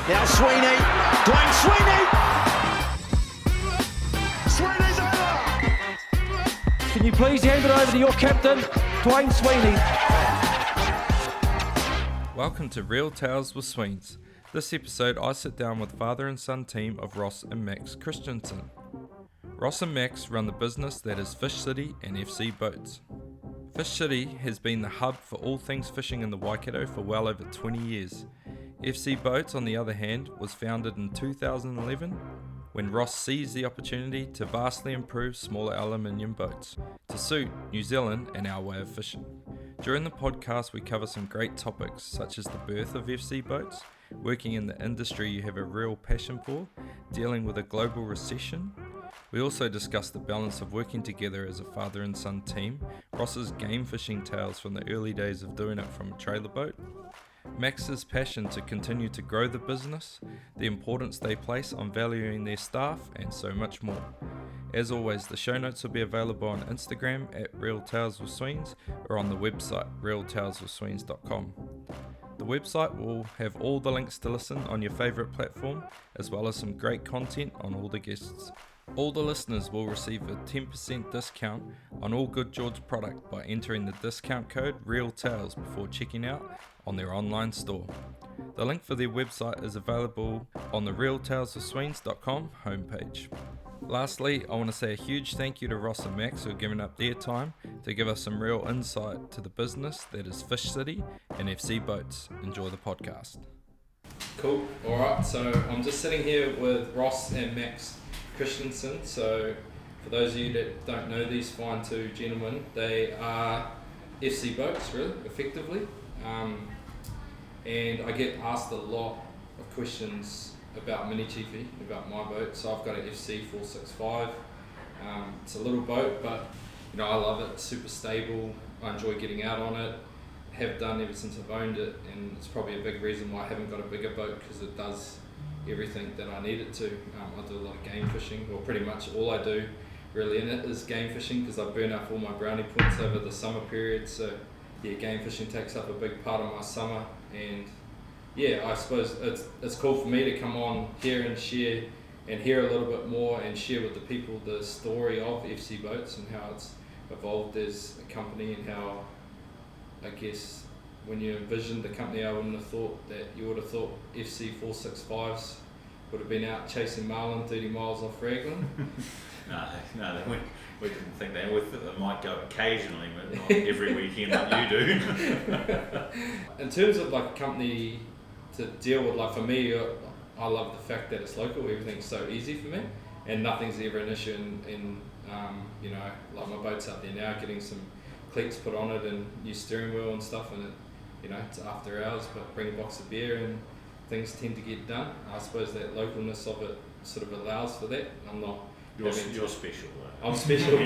Now Sweeney, Dwayne Sweeney! Sweeney's over! Can you please hand it over to your captain, Dwayne Sweeney? Welcome to Real Tales with Sweens. This episode I sit down with father and son team of Ross and Max Christensen. Ross and Max run the business that is Fish City and FC Boats. Fish City has been the hub for all things fishing in the Waikato for well over 20 years. FC Boats, on the other hand, was founded in 2011 when Ross seized the opportunity to vastly improve smaller aluminium boats to suit New Zealand and our way of fishing. During the podcast we cover some great topics such as the birth of FC Boats, working in the industry you have a real passion for, dealing with a global recession. We also discuss the balance of working together as a father and son team, Ross's game fishing tales from the early days of doing it from a trailer boat, Max's passion to continue to grow the business, the importance they place on valuing their staff, and so much more. As always, the show notes will be available on Instagram at Real Tales with Sweens or on the website realtaleswithsweens.com. The website will have all the links to listen on your favourite platform, as well as some great content on all the guests. All the listeners will receive a 10% discount on all Good George product by entering the discount code REALTALES before checking out on their online store. The link for their website is available on the realtaleswithsweens.com homepage. Lastly, I want to say a huge thank you to Ross and Max who have given up their time to give us some real insight to the business that is Fish City and FC Boats. Enjoy the podcast. Cool. Alright, so I'm just sitting here with Ross and Max Christensen. So for those of you that don't know these fine two gentlemen, they are FC Boats, really, effectively. And I get asked a lot of questions about Mini Chiefy, about my boat. So I've got an FC 465. It's a little boat, but you know I love it. It's super stable. I enjoy getting out on it. Have done ever since I've owned it, and it's probably a big reason why I haven't got a bigger boat, because it does everything that I need it to. I do a lot of game fishing, or pretty much all I do really in it is game fishing, because I burn up all my brownie points over the summer period. So yeah, game fishing takes up a big part of my summer, and yeah, I suppose it's cool for me to come on here and share and hear a little bit more and share with the people the story of FC Boats and how it's evolved as a company, and how I guess when you envisioned the company, I wouldn't have thought that you would have thought FC 465s would have been out chasing marlin 30 miles off Raglan. No, we didn't think that. We thought they might go occasionally, but not every weekend like you do. In terms of like a company to deal with, like for me, I love the fact that it's local. Everything's so easy for me, and nothing's ever an issue. In you know, like my boat's out there now, getting some cleats put on it and new steering wheel and stuff, and it, you know, it's after hours, but bring a box of beer and things tend to get done. I suppose that localness of it sort of allows for that. I'm not. You're special though. I'm special.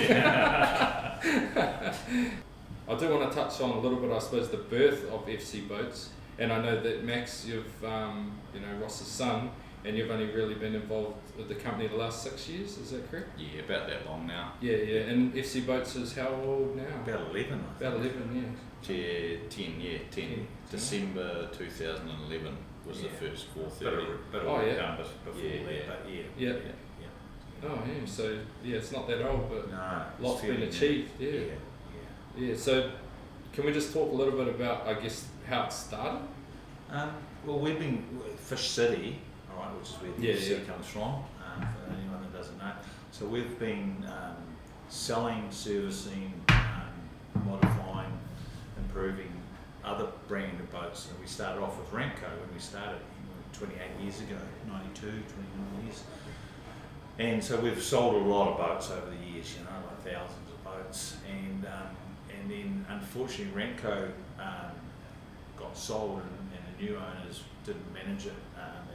I do want to touch on a little bit, I suppose, the birth of FC Boats. And I know that Max, you've, you know, Ross's son, and you've only really been involved with the company the last 6 years, is that correct? Yeah, about that long now. Yeah. And FC Boats is how old now? About 11, I think. About 11, yeah. Yeah, 10. December 2011 was the first 430. But before that, but yeah. Oh yeah, so yeah, it's not that old, but lots been achieved. Yeah. So can we just talk a little bit about, I guess, how it started? Well, we've been Fish City, all right, which is where the FC comes from. For anyone that doesn't know, so we've been selling, servicing, modifying, improving other brand of boats. And we started off with Renko when we started 28 years ago, 29 years. And so we've sold a lot of boats over the years, you know, like thousands of boats. And then unfortunately Renko got sold, and the new owners didn't manage it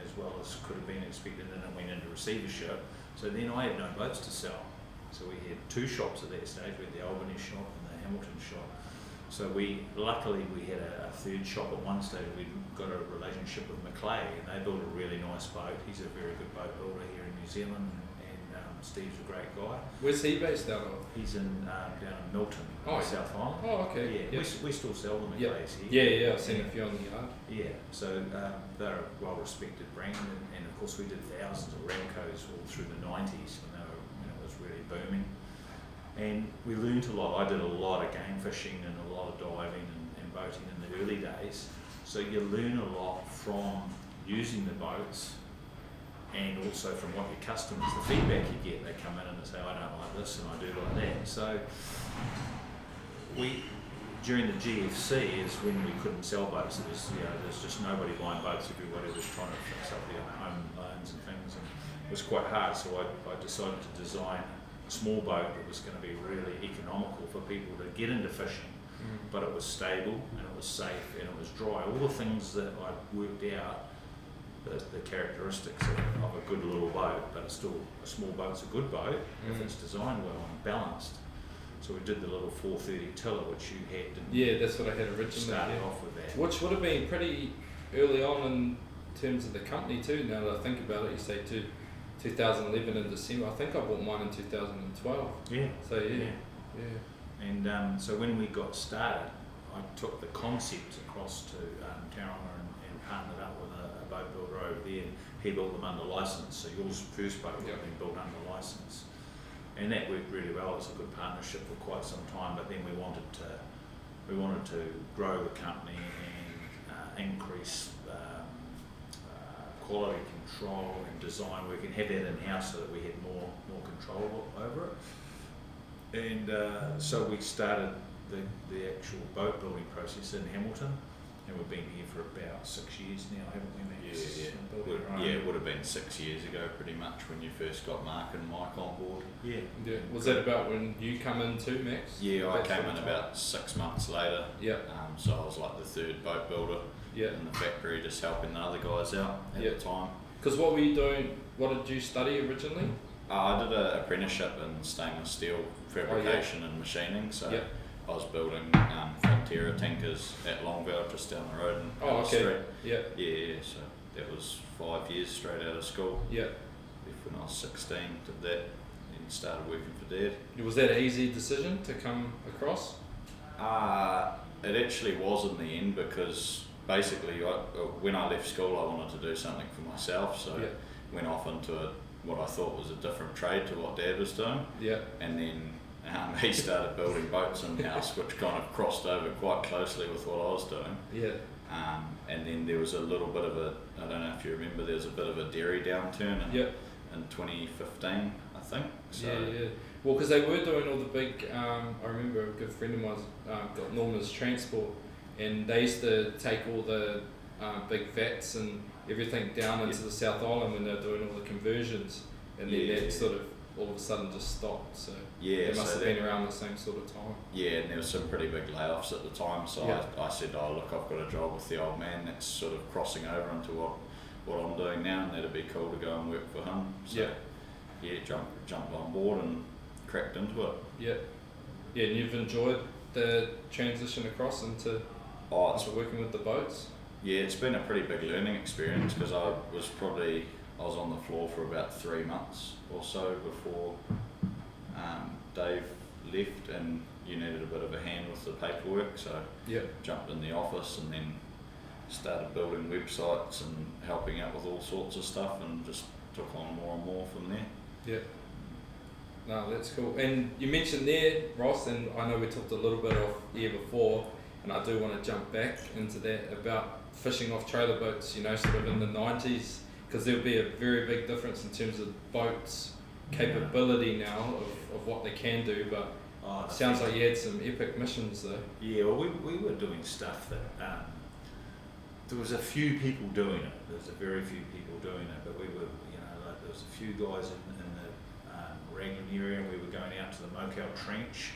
as well as could have been expected, and it went into receivership. So then I had no boats to sell. So we had two shops at that stage. We had the Albany shop and the Hamilton shop. So luckily we had a third shop at one stage. We got a relationship with Maclay, and they built a really nice boat. He's a very good boat builder here in New Zealand, and Steve's a great guy. Where's he based out of? He's down in Milton, South Island. Oh, okay. Yeah, we still sell them in Glaze here. Yeah, I've seen a few on the yard. Yeah, so they're a well-respected brand, and of course we did thousands of Ramcos all through the 90s when they were, it was really booming. And we learned a lot. I did a lot of game fishing and a lot of diving and boating in the early days. So you learn a lot from using the boats, and also from what your customers, the feedback you get. They come in and they say, I don't like this and I do like that. So during the GFC is when we couldn't sell boats. There's just nobody buying boats. Everybody was trying to fix up their home loans and things, and it was quite hard. So I decided to design a small boat that was going to be really economical for people to get into fishing, but it was stable and it was safe and it was dry. All the things that I worked out, the characteristics of a good little boat, but it's still a small boat's a good boat if it's designed well and balanced. So we did the little 430 tiller, which you had. Yeah, that's what I had originally. Started off with that, which would have been pretty early on in terms of the company too. Now that I think about it, you say 2011 in December. I think I bought mine in 2012. Yeah. So yeah. And so when we got started, I took the concept across to Tauranga and partnered up with a boat builder over there, and he built them under license. So yours first boat would have been built under license, and that worked really well. It was a good partnership for quite some time. But then we wanted to grow the company and increase quality control and design work and have that in house so that we had more control over it. And so we started the actual boat building process in Hamilton, and we've been here for about 6 years now, haven't we, Max? Yeah, it would have been 6 years ago pretty much when you first got Mark and Mike on board. Yeah. Was that about when you come in too, Max? Yeah, I came in about 6 months later. Yeah. So I was like the third boat builder in the factory, just helping the other guys out at the time. Because what were you doing? What did you study originally? I did an apprenticeship in stainless steel fabrication and machining. So I was building Frontiera tankers at Longvale, just down the road in Alice Street. Yeah, so that was 5 years straight out of school. Yeah. When I was 16, did that, and started working for Dad. Was that an easy decision to come across? It actually was in the end, because basically when I left school I wanted to do something for myself, so went off into what I thought was a different trade to what Dad was doing. Yeah. And then he started building boats in-house, which kind of crossed over quite closely with what I was doing. Yeah. And then there was a little bit of I don't know if you remember, there was a bit of a dairy downturn in 2015, I think. So yeah. Well, because they were doing all the big, I remember a good friend of mine got Norma's Transport, and they used to take all the big vats and everything down into the South Island when they were doing all the conversions, and then that sort of all of a sudden just stopped. So it must have been around the same sort of time. Yeah, and there was some pretty big layoffs at the time, so I said, look, I've got a job with the old man that's sort of crossing over into what I'm doing now, and that'd be cool to go and work for him. So jumped on board and cracked into it. Yeah, and you've enjoyed the transition across into working with the boats? Yeah, it's been a pretty big learning experience, because I was on the floor for about 3 months or so before Dave left, and you needed a bit of a hand with the paperwork, so jumped in the office and then started building websites and helping out with all sorts of stuff, and just took on more and more from there. Yeah. No, that's cool. And you mentioned there, Ross, and I know we talked a little bit off here before, and I do want to jump back into that about fishing off trailer boats, sort of in the 90s, because there'll be a very big difference in terms of boats' capability now of what they can do, but it sounds like you had some epic missions though. Yeah, well, we were doing stuff that there was a few people doing it. There was a very few people doing it, but we were, there was a few guys in the Raglan area. We were going out to the Mokel Trench,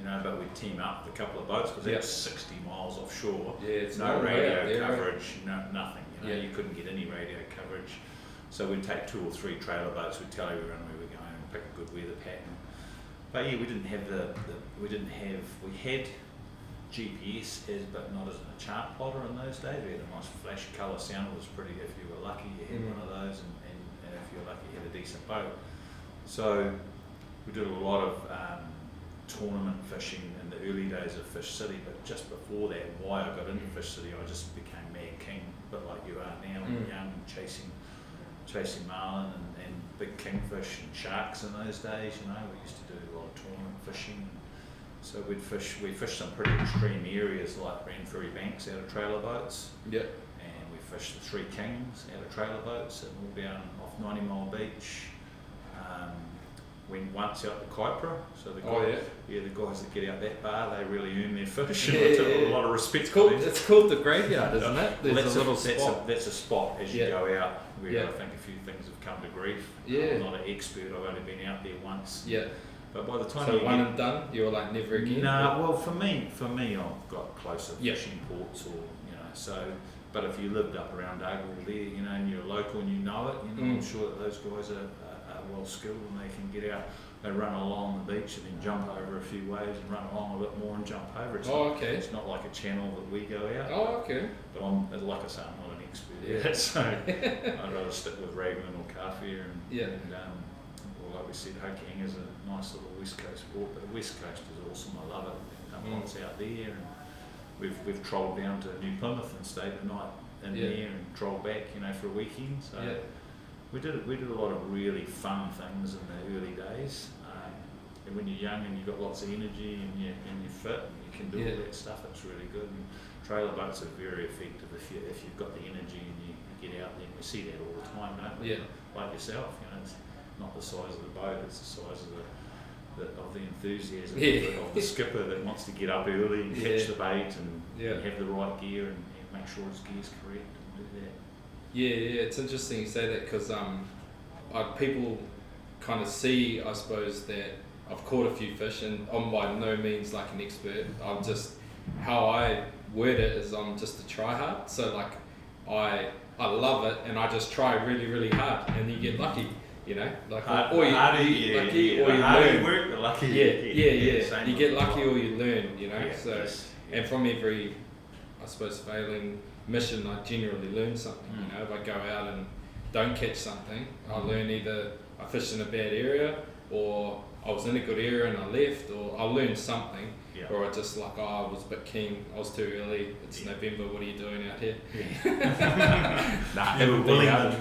but we'd team up with a couple of boats, because it was 60 miles offshore. Yeah, it's no radio coverage, nothing. You couldn't get any radio coverage. So we'd take 2 or 3 trailer boats. We'd tell everyone where we were going and pick a good weather pattern. But yeah, we didn't have we had GPS but not as a chart plotter in those days. We had a nice flash colour sound. It was pretty, if you were lucky, you had one of those, and if you were lucky, you had a decent boat. So we did a lot of tournament fishing in the early days of Fish City, but just before that, why I got into Fish City, I just became mad keen, a bit like you are now, when you're young, chasing marlin and big kingfish and sharks in those days. You know, we used to do a lot of tournament fishing. So we fished some pretty extreme areas like Ranfurry Banks out of trailer boats. Yep. And we fished the Three Kings out of trailer boats at Mooredown off 90 Mile Beach. Went once out to Kaipara, so the guys, the guys that get out that bar, they really earn their fish. And I took a lot of respect for them. It's called the graveyard, isn't it? There's That's a little spot. That's a spot as you go out where I think a few things have come to grief. Yeah. I'm not an expert, I've only been out there once. Yeah. But by the time so one and done, you were like never again? Nah, well for me I've got closer fishing ports or, you know, so, but if you lived up around Dargle there, you know, and you're local and you know it, you know, I'm sure that those guys are well skilled and they can get out. They run along the beach and then jump over a few waves and run along a bit more and jump over. It's not like a channel that we go out. Oh, okay. But like I say, I'm not an expert at it, so I'd rather stick with Raglan or Carfair and well, like we said, Hokianga is a nice little West Coast port, but the West Coast is awesome. I love it. Lots out there, and we've trolled down to New Plymouth and stayed the night in there and trolled back, you know, for a weekend. So. We did a lot of really fun things in the early days. And when you're young and you've got lots of energy and you're fit and you can do all that stuff, it's really good. And trailer boats are very effective if you've got the energy and you get out there. And we see that all the time, don't we? Like yourself, you know, it's not the size of the boat; it's the size of the enthusiasm of the skipper that wants to get up early and catch the bait and have the right gear and make sure his gear's correct and do that. Yeah, it's interesting you say that because people kind of see, I suppose, that I've caught a few fish and I'm by no means like an expert. I'm just, how I word it is I'm just a try hard. So like I love it and I just try really, really hard and you get lucky, you know? Like or you work, the lucky you get lucky or you learn, you know? And from every, I suppose, failing mission, I generally learn something. You know, if I go out and don't catch something, I learn either I fished in a bad area, or I was in a good area and I left, or I learned something, or I just like, I was a bit keen, I was too early. It's November. What are you doing out here?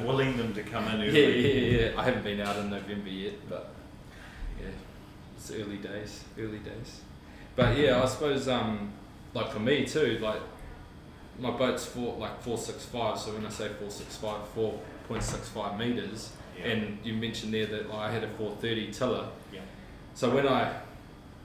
Willing them to come in early. Yeah. I haven't been out in November yet, but it's early days. But I suppose like for me too, like. My boat's 465, so when I say 465, 4.65 metres, and you mentioned there that I had a 430 tiller. So when I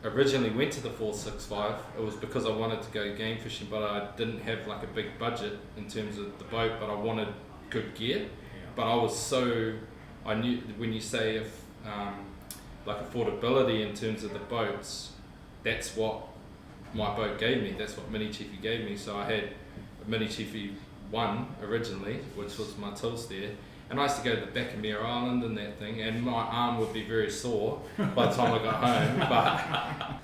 originally went to the 465, it was because I wanted to go game fishing, but I didn't have like a big budget in terms of the boat, but I wanted good gear. But I knew when you say if like affordability in terms of the boats, that's what my boat gave me. That's what Mini Chiefy gave me. So I had Mini Chiefy 1 originally, which was my tills there, and I used to go to the back of Mare Island and that thing, and my arm would be very sore by the time I got home, but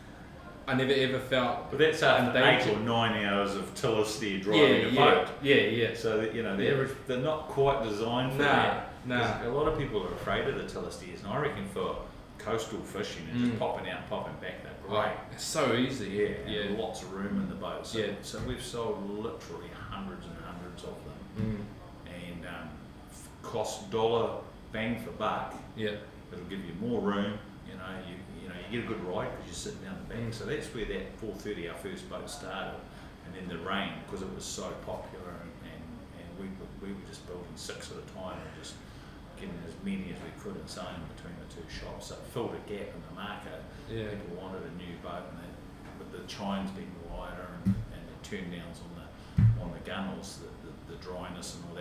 I never ever felt. But that's after 8 or 9 hours of tiller steer driving a boat. Yeah. So that, you know, they're not quite designed for that. A lot of people are afraid of the tiller steers, and I reckon for coastal fishing and just popping out and popping back, they're great. It's so easy. And lots of room in the boat. So we've sold literally hundreds and hundreds of them, and cost dollar bang for buck. It'll give you more room. You get a good ride because you're sitting down the back. So that's where that 430, our first boat, started, and then the rain, because it was so popular, and we were just building 6 at a time and just getting as many as we could and selling them between the two shops. So it filled a gap in the market. People wanted a new boat, and with the chines being wider and the turn downs on the gunnels, the dryness and all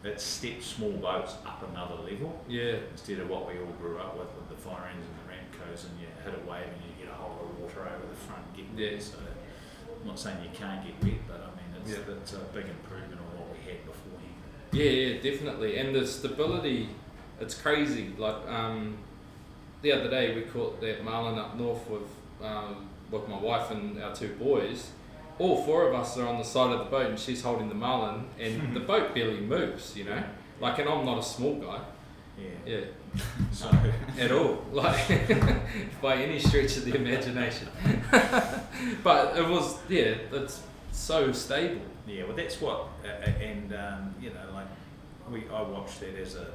that stepped small boats up another level. Instead of what we all grew up with the fire engines and the Ramcos, and you hit a wave and you get a whole lot of water over the front getting wet. So I'm not saying you can't get wet, but I mean it's a big improvement on what we had beforehand. Yeah, definitely. And the stability, it's crazy. Like the other day we caught that marlin up north with my wife and our 2 boys. All 4 of us are on the side of the boat and she's holding the marlin and the boat barely moves, you know. Like, and I'm not a small guy. Yeah. So At all, like by any stretch of the imagination. But it was, it's so stable. yeah, well that's what, and you know, like I watched that as a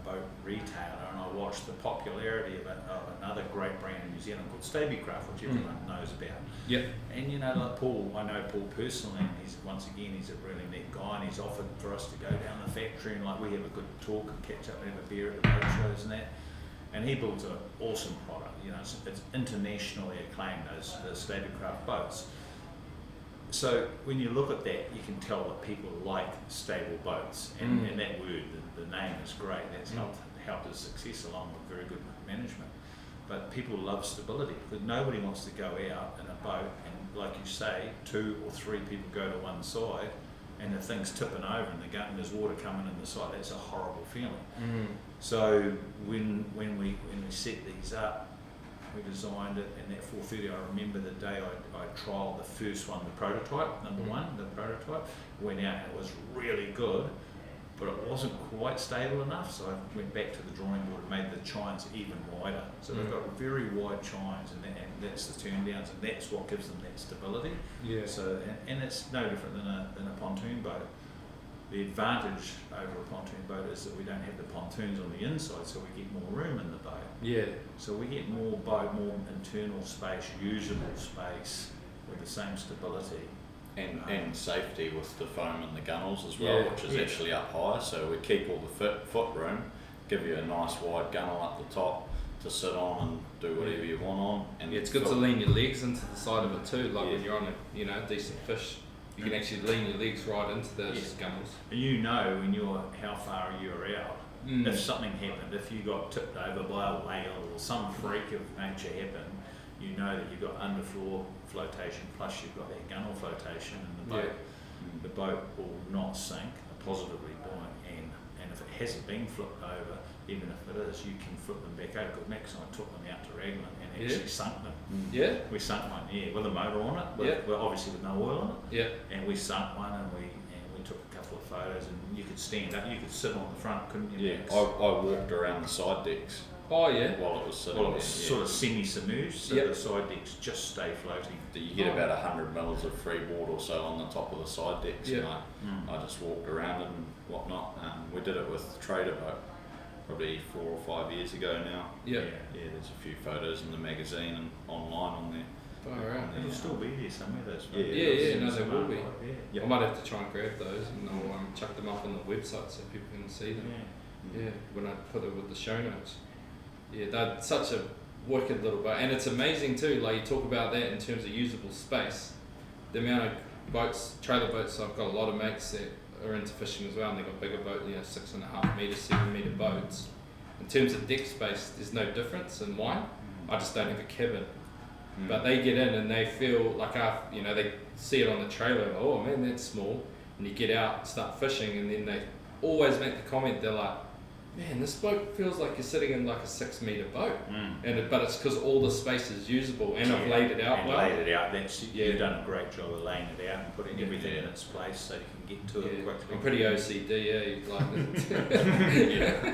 boat retailer, and I watched the popularity of another great brand in New Zealand called Stabicraft, which everyone knows about. Yep. And you know, like Paul, I know Paul personally, and he's a really neat guy, and he's offered for us to go down the factory and like we have a good talk and catch up and have a beer at the boat shows and that. And he builds an awesome product. You know, it's internationally acclaimed, those Stabicraft boats. So when you look at that, you can tell that people like stable boats, and that word, the name is great. That's helped his success along with very good management. But people love stability because nobody wants to go out in a boat and, like you say, 2 or 3 people go to one side, and the thing's tipping over and there's water coming in the side. That's a horrible feeling. So when we set these up, we designed it, and at 4:30 I remember the day I trialled the first one, the prototype, number one, the prototype, went out and it was really good, but it wasn't quite stable enough, so I went back to the drawing board and made the chines even wider. So they've got very wide chines, and that's the turn downs, and that's what gives them that stability. Yeah. So and it's no different than a pontoon boat. The advantage over a pontoon boat is that we don't have the pontoons on the inside, so we get more room in the boat. Yeah. So we get more internal space, usable space with the same stability. And safety with the foam and the gunnels as well, which is actually up high, so we keep all the foot room, give you a nice wide gunnel up the top to sit on and do whatever you want on. And it's good to lean your legs into the side of it too, like when you're on a decent fish, you can actually lean your legs right into those gunnels. And you know when how far you're out. If something happened, if you got tipped over by a whale or some freak of nature happened, you know that you've got underfloor flotation plus you've got that gunnel flotation, and the boat will not sink, positively buoyant, and if it hasn't been flipped over, even if it is, you can flip them back over. Because Max and I took them out to Raglan and actually sunk them. Yeah. We sunk one, with a motor on it, well, obviously with no oil on it. Yeah. And we sunk one, and we took a couple of photos, and you could stand up, you could sit on the front, couldn't you? Max? I walked around the side decks. Oh yeah. While it was sitting Well, it was sort of semi-submerged, so the side decks just stay floating. You get about 100 mils of free water or so on the top of the side decks, and I just walked around and whatnot. We did it with Trader Boat probably 4 or 5 years ago now. Yeah. There's a few photos in the magazine and online on there. It'll still be there somewhere, those photos. No, they will be. Yeah. I might have to try and grab those, and I'll chuck them up on the website so people can see them. When I put it with the show notes. Yeah, they're such a wicked little boat, and it's amazing too. Like you talk about that in terms of usable space, the amount of boats, trailer boats. I've got a lot of mates that are into fishing as well, and they've got bigger boats, 6.5 metre, 7 metre boats. In terms of deck space, there's no difference in mine. I just don't have a cabin, but they get in and they feel like they see it on the trailer. And, oh man, that's small. And you get out, start fishing, and then they always make the comment. They're like, man, this boat feels like you're sitting in like a 6 metre boat, but it's because all the space is usable, and I've laid it out well. Laid it out. You've done a great job of laying it out and putting everything in its place so you can get to it quickly. I'm pretty OCD, Like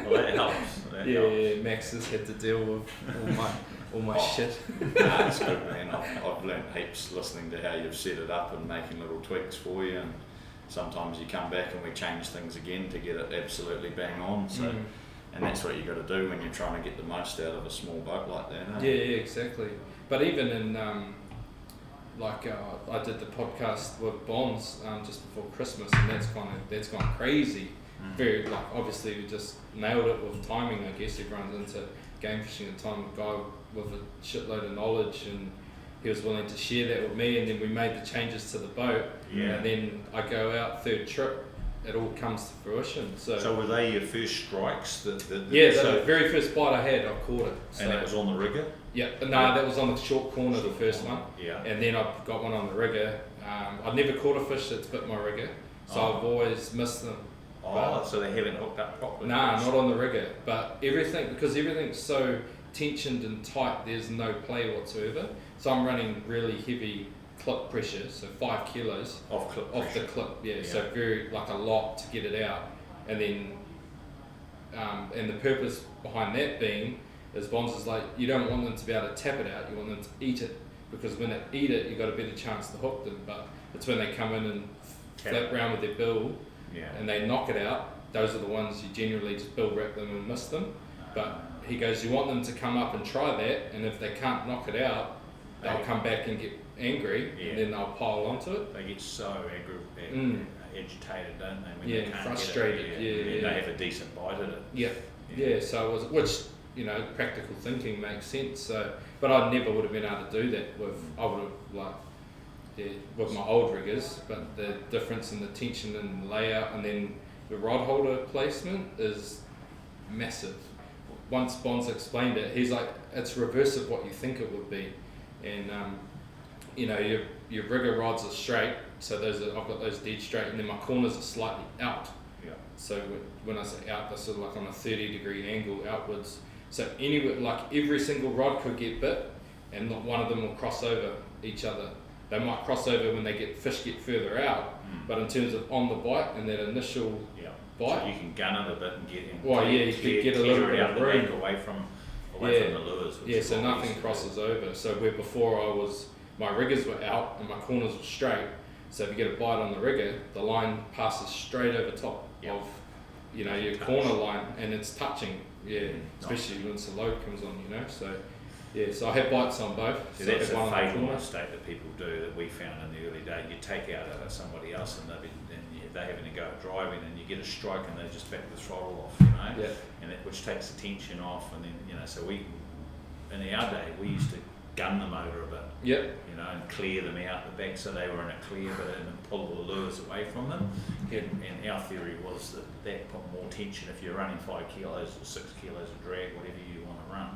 Well, that helps. Max has had to deal with all my shit. Nah, it's good, man. I've learned heaps listening to how you've set it up and making little tweaks for you, and sometimes you come back and we change things again to get it absolutely bang on. So, and that's what you got to do when you're trying to get the most out of a small boat like that. Yeah, exactly. But even in I did the podcast with Bonds just before Christmas, and that's gone crazy. Very obviously we just nailed it with timing. I guess everyone's into game fishing at the time. A guy with a shitload of knowledge, and he was willing to share that with me, and then we made the changes to the boat, and then I go out third trip, it all comes to fruition. So were they your first strikes? The very first bite I had, I caught it. And that was on the rigger? Yeah, that was on the short corner, the first one. Yeah. And then I got one on the rigger. I'd never caught a fish that's bit my rigger, so I've always missed them. So they haven't hooked up properly? Nah, not on the rigger. But because everything's so tensioned and tight, there's no play whatsoever. So I'm running really heavy clip pressure, so 5 kilos off the clip. So very a lot to get it out, and then And the purpose behind that being is bonds is like you don't want them to be able to tap it out, you want them to eat it, because when they eat it you've got a better chance to hook them. But it's when they come in and flap around with their bill and they knock it out, those are the ones you generally just bill wrap them and miss them. But he goes, you want them to come up and try that, and if they can't knock it out, they'll come back and get angry, and then they'll pile onto it. They get so agitated, don't they? When Yeah, they can't frustrated, get it, they have a decent bite at it. Yeah. So it was, which, you know, practical thinking makes sense. So, but I never would have been able to do that with, I would have with my old riggers. But the difference in the tension and the layout, and then the rod holder placement is massive. Once Bonds explained it, he's like, it's reverse of what you think it would be, and you know, your rigger rods are straight, so I've got those dead straight, and then my corners are slightly out. Yeah. So when I say out, they're sort of like on a 30-degree angle outwards. So anywhere, like every single rod could get bit, and not one of them will cross over each other. They might cross over when fish get further out, but in terms of on the bite and that initial bite, so you can gun it a bit and get in. You could get a little bit of room away from the lures. So nothing crosses over. So where before my riggers were out and my corners were straight. So if you get a bite on the rigger, the line passes straight over top of, you know, your corner line, and it's touching. Especially when the load comes on, you know. So so I have bites on both. So that's a fatal mistake that people do that we found in the early day. You take out somebody else and they're having to go driving, and you get a strike and they just back the throttle off, you know, and which takes the tension off, and then, you know, so in our day we used to gun the motor a bit, you know, and clear them out the back so they were in a clear bit and pull the lures away from them. And our theory was that put more tension. If you're running 5 kilos or 6 kilos of drag, whatever you want to run,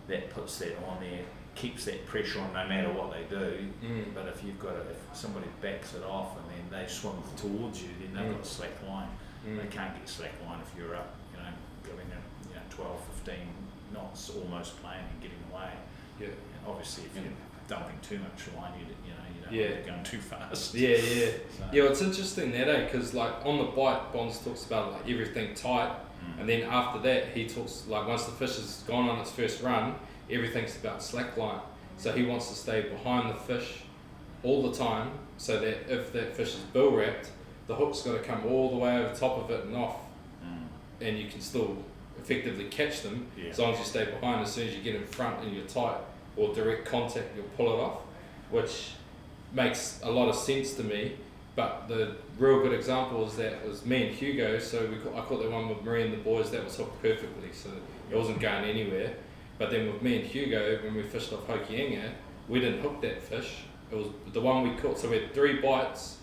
that puts that on there, keeps that pressure on no matter what they do. But if somebody backs it off and then they swim towards you, then they've got a slack line. They can't get slack line if you're up, you know, going at 12, 15 knots, almost playing and getting away. And obviously, if you're dumping too much line, you don't want to go too fast. So, it's interesting that, because like on the bite, Bonds talks about like everything tight, and then after that he talks like once the fish has gone on its first run, everything's about slack line. So he wants to stay behind the fish all the time, so that if that fish is bill wrapped, the hook's got to come all the way over top of it and off, and you can still effectively catch them as long as you stay behind. As soon as you get in front and you're tight or direct contact, you'll pull it off, which makes a lot of sense to me. But the real good example is that was me and Hugo. So I caught that one with Marie and the boys. That was hooked perfectly, so it wasn't going anywhere. But then with me and Hugo, when we fished off Hokianga, we didn't hook that fish. It was the one we caught. So we had 3 bites,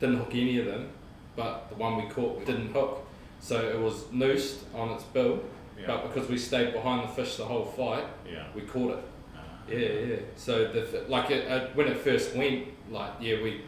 didn't hook any of them, but the one we caught we didn't hook. So it was noosed on its bill, but because we stayed behind the fish the whole fight, we caught it. So when it first went, we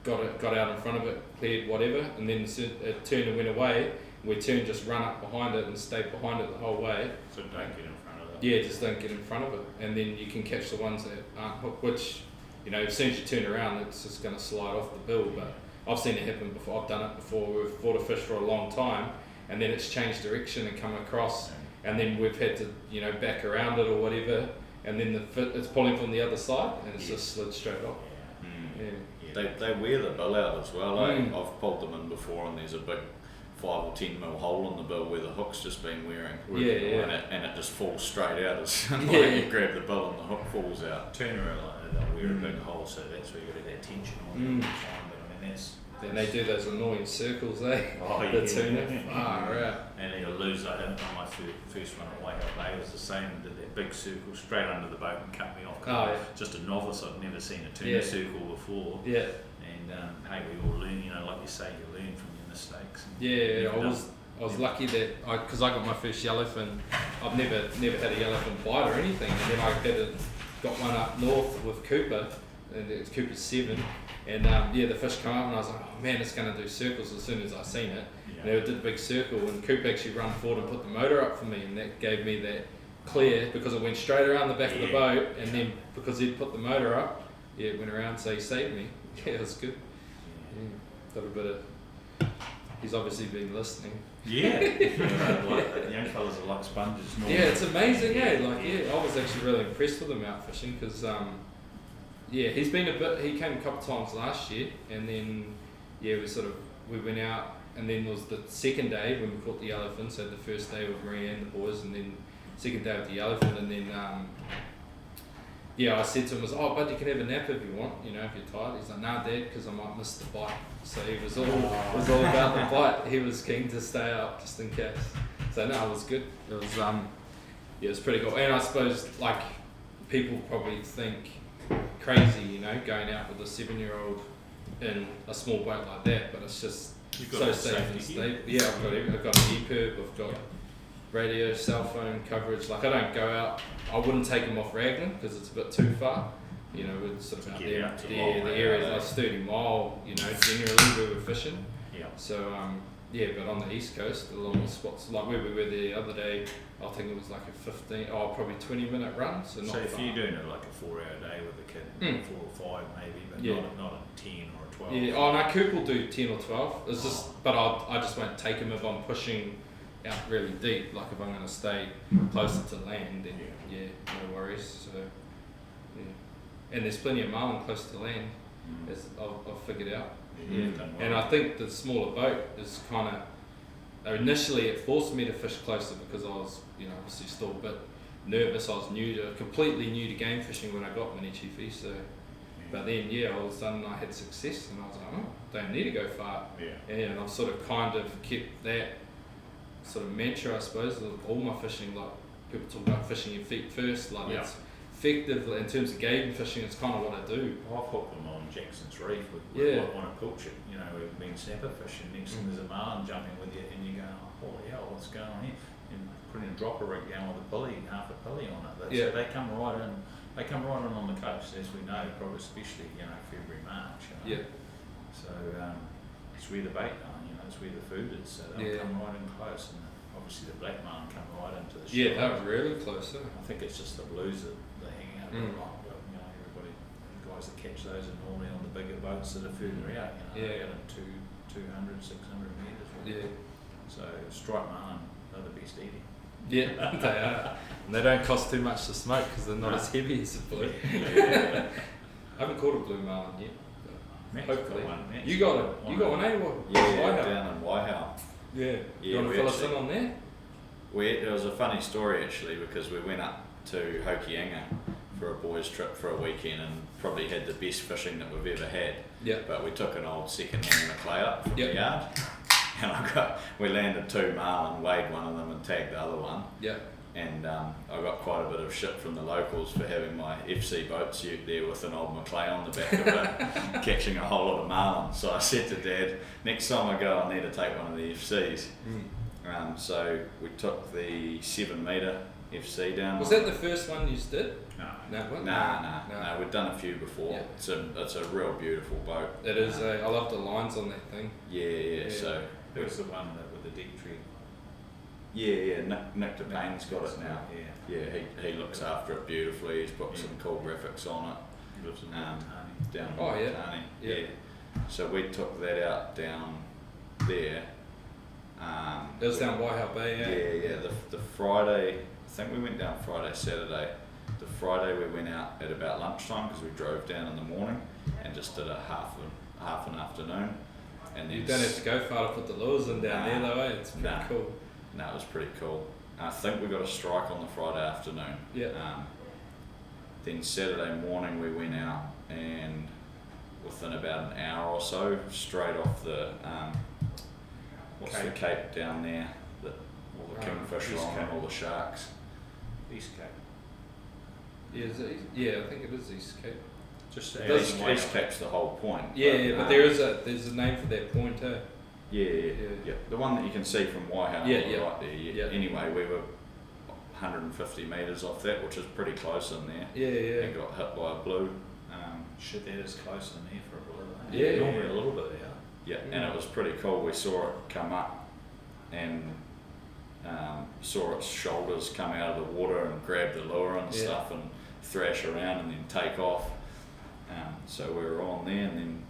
got out in front of it, cleared whatever, and then it turned and went away. We turned, just run up behind it and stayed behind it the whole way. So don't get in front of it. Just don't get in front of it, and then you can catch the ones that aren't hooked, which, you know, as soon as you turn around, it's just going to slide off the bill. But I've seen it happen before. I've done it before. We've fought a fish for a long time, and then it's changed direction and come across, and then we've had to, you know, back around it or whatever, and then it's pulling from the other side, and it's just slid straight off. They wear the bill out as well. I've pulled them in before, and there's a big 5 or 10 mil hole in the bill where the hook's just been wearing. And it just falls straight out. It's you grab the bill and the hook falls out. Turner they'll wear a big hole, so that's where you got that tension on all the time. But I mean, then they do those annoying circles, the tuner. Far out. And then you'll lose. I didn't on my first one at Waihao Bay. It was the same. Did that big circle straight under the boat and cut me off. Just a novice. I'd never seen a tuner circle before. And hey, we all learn. You know, like you say, you learn from your mistakes. I was lucky that because I got my first yellowfin. I've never had a yellowfin bite or anything, and then I got one up north with Cooper, and it's Cooper 7, and the fish come up, and I was like, oh man, it's going to do circles as soon as I seen it. And it did a big circle, and Cooper actually ran forward and put the motor up for me, and that gave me that clear because it went straight around the back of the boat, and then because he'd put the motor up, it went around, so he saved me. It was good. Got a bit of. He's obviously been listening. Yeah, the young fellas are like sponges. Normally. Yeah, it's amazing, eh? Like, yeah, I was actually really impressed with him out fishing because, he's been he came a couple times last year, and then, we went out, and then there was the second day when we caught the yellowfin, so the first day with Maria and the boys, and then second day with the yellowfin, and then, I said to him, bud, you can have a nap if you want, if you're tired. He's like, nah, Dad, because I might miss the bite. So he was all about the bite. He was keen to stay up just in case. So no, it was good. It was it was pretty cool. And I suppose like people probably think crazy, going out with a 7-year-old in a small boat like that, but it's just so safe and stable. Yeah, I've got an EPIRB, I've got radio, cell phone coverage. Like I don't go out. I wouldn't take him off Raglan because it's a bit too far. We're sort of out there. The area is like 30 mile. Generally we were fishing. Yeah. So but on the east coast, along the spots like where we were the other day, I think it was like a probably 20-minute run. So not So if far. you're doing it like a 4-hour day with a kid, 4 or 5 maybe, but not a 10 or a 12. Yeah. Oh no, Coop will do 10 or 12. It's just, but I just won't take him if I'm pushing out really deep. Like if I'm going to stay closer to land, then no worries. So and there's plenty of marlin close to land, as I've figured out. And I think the smaller boat is kind of initially it forced me to fish closer because I was obviously still a bit nervous. I was completely new to game fishing when I got Mini Chiefy. So, but then all of a sudden I had success and I was like, don't need to go far. And I've sort of kind of kept that sort of mantra, I suppose, of all my fishing. Like people talk about fishing your feet first, like that's effective in terms of gaiden fishing. It's kind of what I do. I've hooked them on Jackson's Reef with on a pilch it. We've been snapper fishing. Next thing there's a marlin jumping with you, and you go, holy hell, what's going on here? And putting a dropper rig down with a pulley, half a pulley on it. So they come right in. They come right in on the coast, as we know, probably especially February, March. So it's where the bait are. It's where the food is. So they'll come right in close, and obviously the black marlin come right into the shore. Yeah, they're really close. I think it's just the blues that they hang out a lot. But, everybody, the guys that catch those are normally on the bigger boats that are further out. They're out at 200, 600 metres. So striped marlin are the best eating. Yeah, they are. And they don't cost too much to smoke because they're not as heavy as a blue. I haven't caught a blue marlin yet. Max Hopefully. got one. You got it. You got one, eh? Yeah, down in Waihau. Yeah. You want to fill us in on there? It was a funny story actually because we went up to Hokianga for a boys trip for a weekend and probably had the best fishing that we've ever had. Yeah. But we took an old second-hand Maclay up from the yard, and we landed 2 marlin, weighed one of them and tagged the other one. Yeah. And I got quite a bit of shit from the locals for having my FC boat suit there with an old Maclay on the back of it, catching a whole lot of marlin. So I said to Dad, next time I go I need to take one of the FCs. So we took the 7 metre FC down. Was that the first one you did? No, we'd done a few before. Yeah. It's a real beautiful boat. It is. I love the lines on that thing. Yeah. So It was the one with the deep tree. Yeah. Nick DePayne's got it now. Yeah. He looks after it beautifully. He's put some cool graphics on it. He lives in Down in Tani. Yeah. So we took that out down there. It was down Waihau Bay. Yeah. The Friday, I think we went down Friday, Saturday. The Friday we went out at about lunchtime because we drove down in the morning and just did a half an afternoon. And then You don't have to go far to put the lures in down there though, eh? It's pretty cool. No, it was pretty cool. I think we got a strike on the Friday afternoon. Yeah. Then Saturday morning we went out and within about an hour or so, straight off the what's the cape down there that all the kingfish are on and all the sharks. East Cape. Yeah, I think it is East Cape. Just East Cape's the whole point. But there's a name for that point too. Yeah. The one that you can see from Waihau right there. Yeah. Anyway, we were 150 metres off that, which is pretty close in there. Yeah. And got hit by a blue. Shit, that is close in there for a blue. Yeah. Normally a little bit out. Yeah, and it was pretty cool. We saw it come up and saw its shoulders come out of the water and grab the lure and stuff and thrash around and then take off. So we were on there and then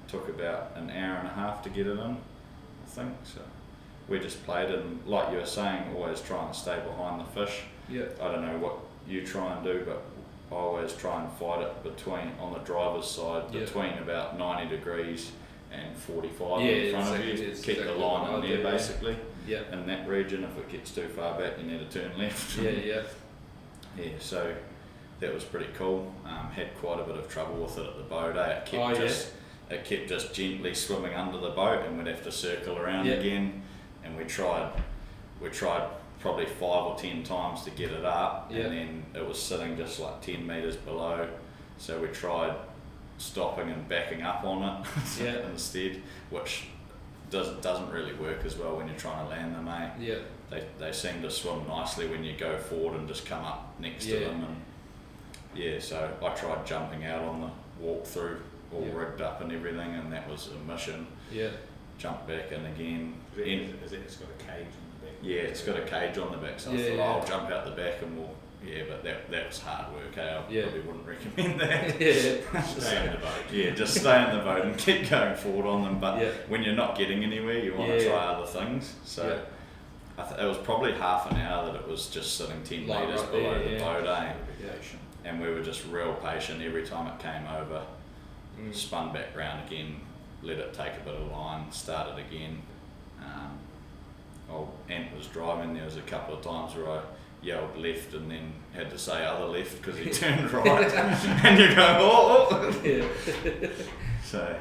took about an hour and a half to get it in. think. So we just played, and like you were saying, always try and stay behind the fish. Yeah. I don't know what you try and do, but I always try and fight it on the driver's side, between about 90 degrees and 45 in front of you. Keep the line on there, basically. Yeah. In that region, if it gets too far back, you need to turn left. Yeah. So that was pretty cool. Had quite a bit of trouble with it at the boat. It kept just gently swimming under the boat, and we'd have to circle around again. And we tried probably 5 or 10 times to get it up, and then it was sitting just like 10 metres below. So we tried stopping and backing up on it instead, which doesn't really work as well when you're trying to land them, eh? Yeah. They seem to swim nicely when you go forward and just come up next to them, and so I tried jumping out on the walk through, all rigged up and everything, and that was a mission. Yeah. Jump back in again. It's got a cage on the back? Yeah, it's got a cage on the back, so I thought I'll jump out the back and we'll. Yeah, but that was hard work. I probably wouldn't recommend that. Stay in the boat. Yeah, just stay in the boat and keep going forward on them. But when you're not getting anywhere, you want to try other things. So it was probably half an hour that it was just sitting 10 metres below the boat, eh? And we were just real patient. Every time it came over, spun back round again, let it take a bit of line, start it again. Old Ant was driving. There was a couple of times where I yelled left and then had to say other left because he turned right, and you go, oh. So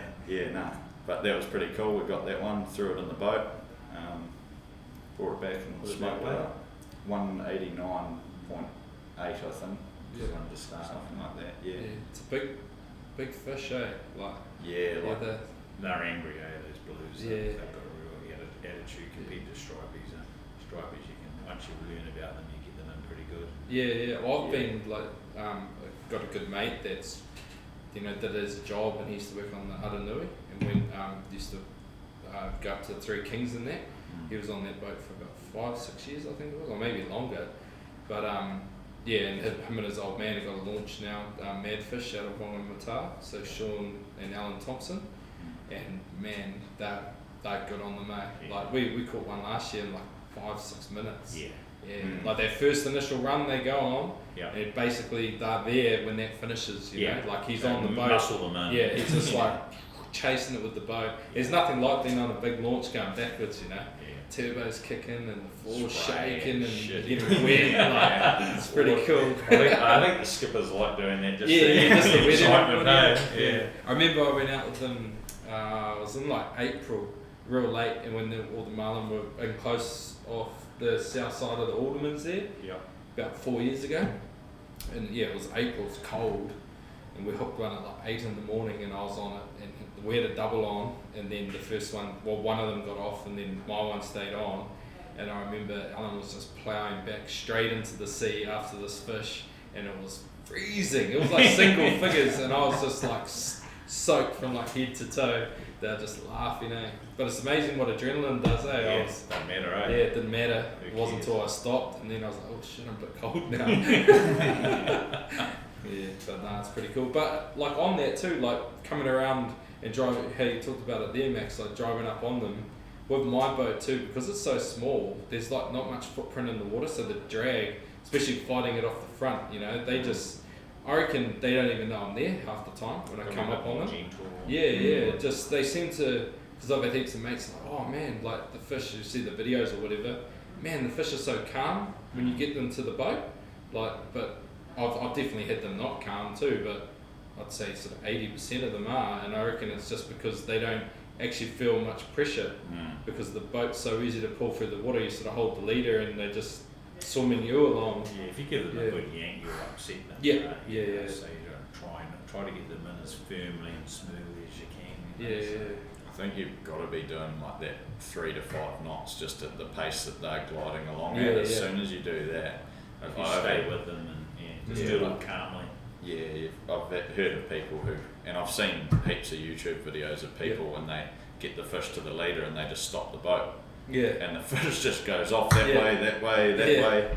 but that was pretty cool. We got that one, threw it in the boat, brought it back and smoked it up. 189.8, I think. Something like that. Yeah. It's a big fish, eh? They're angry, those blues. They've got a real attitude compared to stripies. Stripies, you can, once you learn about them, you get them in pretty good. Well, I've been got a good mate that's did his job, and he used to work on the Aranui, and when used to go up to the Three Kings and that. He was on that boat for about 5-6 years, I think it was, or maybe longer. But and him and his old man have got a launch now, Madfish, out of Whangamata. So Sean and Alan Thompson, and man, they're good on the mate. Like we caught one last year in like 5-6 minutes. Like their first initial run they go on, and basically they're there when that finishes, you know, like he's on the boat. Muscle them in. He's just like chasing it with the boat. There's nothing like being on a big launch going backwards, you know. Turbos kicking and the floor shaking and getting wet. It's pretty cool. I think the skippers like doing that. Just the excitement. I remember I went out with them. It was in like April, real late, and when all the marlin were in close off the south side of the Aldermans there. About 4 years ago, and it was April. It's cold, and we hooked one at like 8 in the morning, and I was on it, and we had a double on, and then the first one, one of them got off, and then my one stayed on, and I remember Alan was just ploughing back straight into the sea after this fish, and it was freezing. It was like single figures, and I was just like soaked from like head to toe. They're just laughing, eh? But it's amazing what adrenaline does, eh? Doesn't matter, eh? It didn't matter. It wasn't until I stopped, and then I was like, oh shit, I'm a bit cold now. But no, it's pretty cool. But like on that too, like coming around and driving, how you talked about it there, Max, like driving up on them with my boat too, because it's so small, there's like not much footprint in the water, so the drag, especially fighting it off the front, you know, they just, I reckon they don't even know I'm there half the time when I come up on them. Just they seem to, because I've had heaps of mates like, oh man, like the fish, you see the videos or whatever, man, the fish are so calm when you get them to the boat, like, but I've definitely had them not calm too, but I'd say sort of 80% of them are, and I reckon it's just because they don't actually feel much pressure, because the boat's so easy to pull through the water, you sort of hold the leader and they're just swimming you along. If you give them a good yank, you'll upset them. So you don't try to get them in as firmly and smoothly as you can. I think you've got to be doing like that 3 to 5 knots just at the pace that they're gliding along at. As soon as you do that, if you stay with them and just do it calmly. I've heard of people who, and I've seen heaps of YouTube videos of people when they get the fish to the leader and they just stop the boat. And the fish just goes off that way, that way.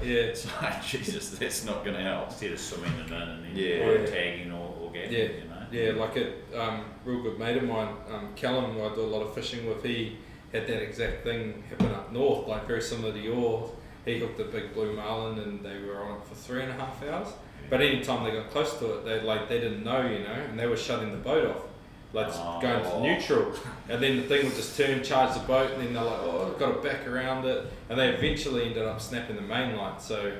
It's like, Jesus, that's not going to help. Instead of swimming them in and then tagging or gapping, you know. Like a real good mate of mine, Callum, who I do a lot of fishing with, he had that exact thing happen up north, like very similar to yours. He hooked a big blue marlin and they were on it for 3.5 hours. But anytime they got close to it, they didn't know, and they were shutting the boat off, going to neutral, and then the thing would just turn, charge the boat, and then they're like, oh, I've got to back around it, and they eventually ended up snapping the main light. So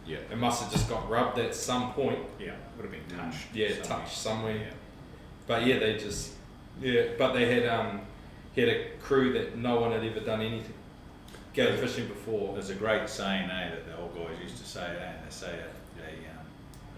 it must have just got rubbed at some point. Yeah, would have been touched. Yeah, touched somewhere. Yeah. But yeah, but they had a crew that no one had ever done anything game fishing before. There's a great saying, that the old guys used to say, they say a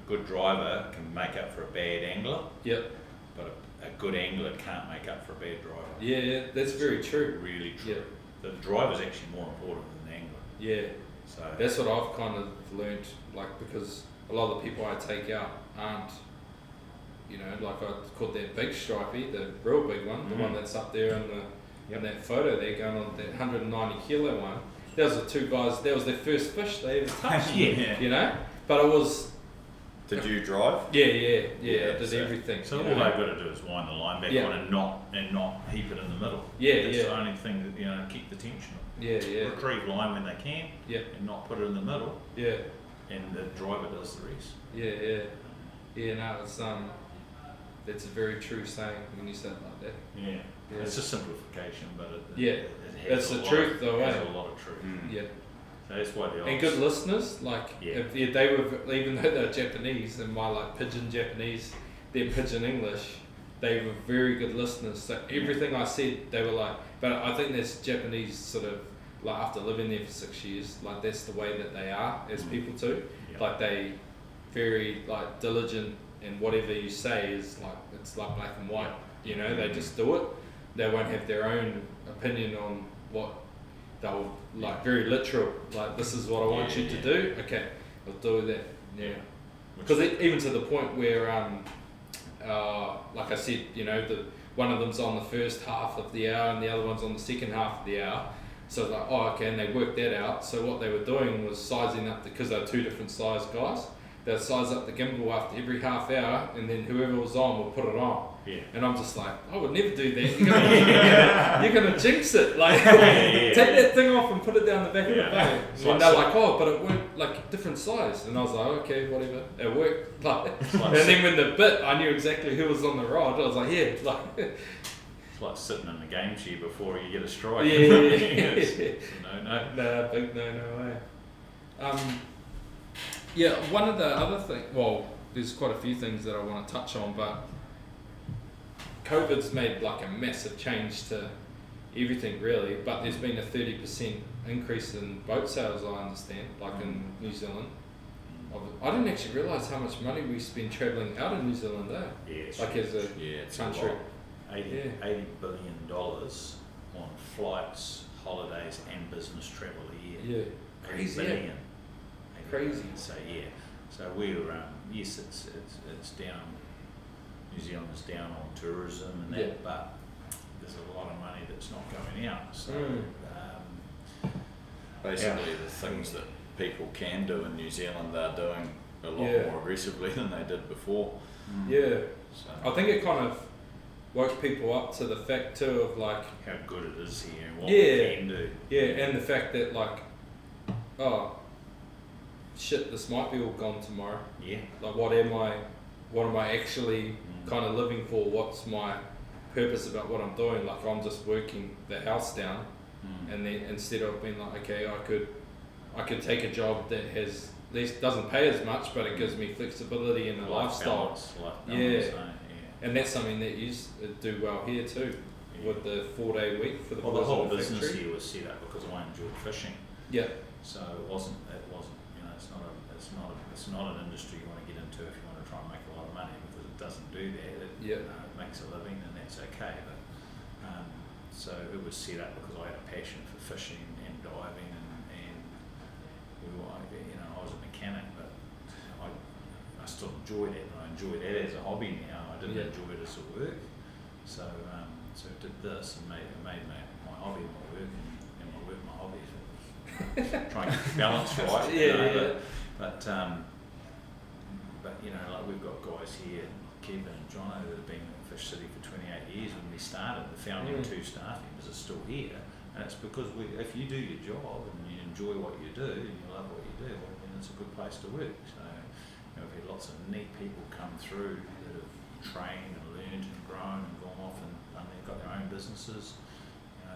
good driver can make up for a bad angler. Yep. But a good angler can't make up for a bad driver. Yeah, that's very true. Really true. Yep. The driver's actually more important than the angler. Yeah. So that's what I've kind of learnt, because a lot of the people I take out aren't, like I caught that big stripey, the real big one, the one that's up there in that photo there, going on that 190 kilo one. That was the two guys. That was their first fish they ever touched. But it was. Did you drive? Yeah. I did everything. So all they've got to do is wind the line back on and not heap it in the middle. That's the only thing that keep the tension. Retrieve line when they can. And not put it in the middle. And the driver does the rest. No, it's that's a very true saying when you say it like that. It's a simplification, but it's the truth though. It has a lot of truth. So that's why and good listeners, if they were, even though they're Japanese and my pidgin Japanese, their pidgin English, they were very good listeners. So everything I said, they were like. But I think that's Japanese sort of after living there for 6 years, that's the way that they are as people too. They very diligent, and whatever you say is it's black and white. They just do it. They won't have their own opinion on what they'll very literal. This is what I want you to do. Okay, I'll do that. Because even to the point where, like I said, one of them's on the first half of the hour and the other one's on the second half of the hour. So it's and they worked that out. So what they were doing was sizing up, because they're two different size guys. They'd size up the gimbal after every half hour, and then whoever was on would put it on. And I'm just like, I would never do that. You're gonna jinx it. Take that thing off and put it down the back of the boat. And they're like, but it worked different size. And I was like, okay, whatever. It worked. And then when the bit, I knew exactly who was on the rod. I was like, It's like sitting in the game chair before you get a strike. No, big no way. One of the other things, there's quite a few things that I want to touch on, but COVID's made a massive change to everything really, but there's been a 30% increase in boat sales, I understand, in New Zealand. I didn't actually realise how much money we spend travelling out of New Zealand, Yes. As a country. $80 billion on flights, holidays and business travel a year. Crazy. $80 billion. Crazy. So we're it's down. New Zealand is down on tourism and that, but there's a lot of money that's not going out. So basically, the things that people can do in New Zealand, they're doing a lot more aggressively than they did before. So I think it kind of woke people up to the fact too of how good it is here and what we can do. And the fact that shit, this might be all gone tomorrow. What am I actually kind of living for? What's my purpose about what I'm doing? I'm just working the house down, and then instead of being okay, I could take a job that has at least doesn't pay as much, but it gives me flexibility in the lifestyle. And that's something that you do well here too, with the 4-day week for the the whole business here was set up because I enjoyed fishing. So it wasn't. It's not an industry you want to get into if you want to try and make a lot of money, because it doesn't do that. It makes a living, and that's okay. But so it was set up because I had a passion for fishing and diving, and I was a mechanic, but I still enjoyed it, and I enjoy that as a hobby now. I didn't enjoy it as a work. So I did this and made my hobby my work, and my work my hobby. So trying to keep the balance right. But we've got guys here, Kevin and Jono, that have been at Fish City for 28 years. When we started, the founding two staff members are still here. And it's because if you do your job and you enjoy what you do and you love what you do, well, then it's a good place to work. So, we've had lots of neat people come through that have trained and learned and grown and gone off and they've got their own businesses.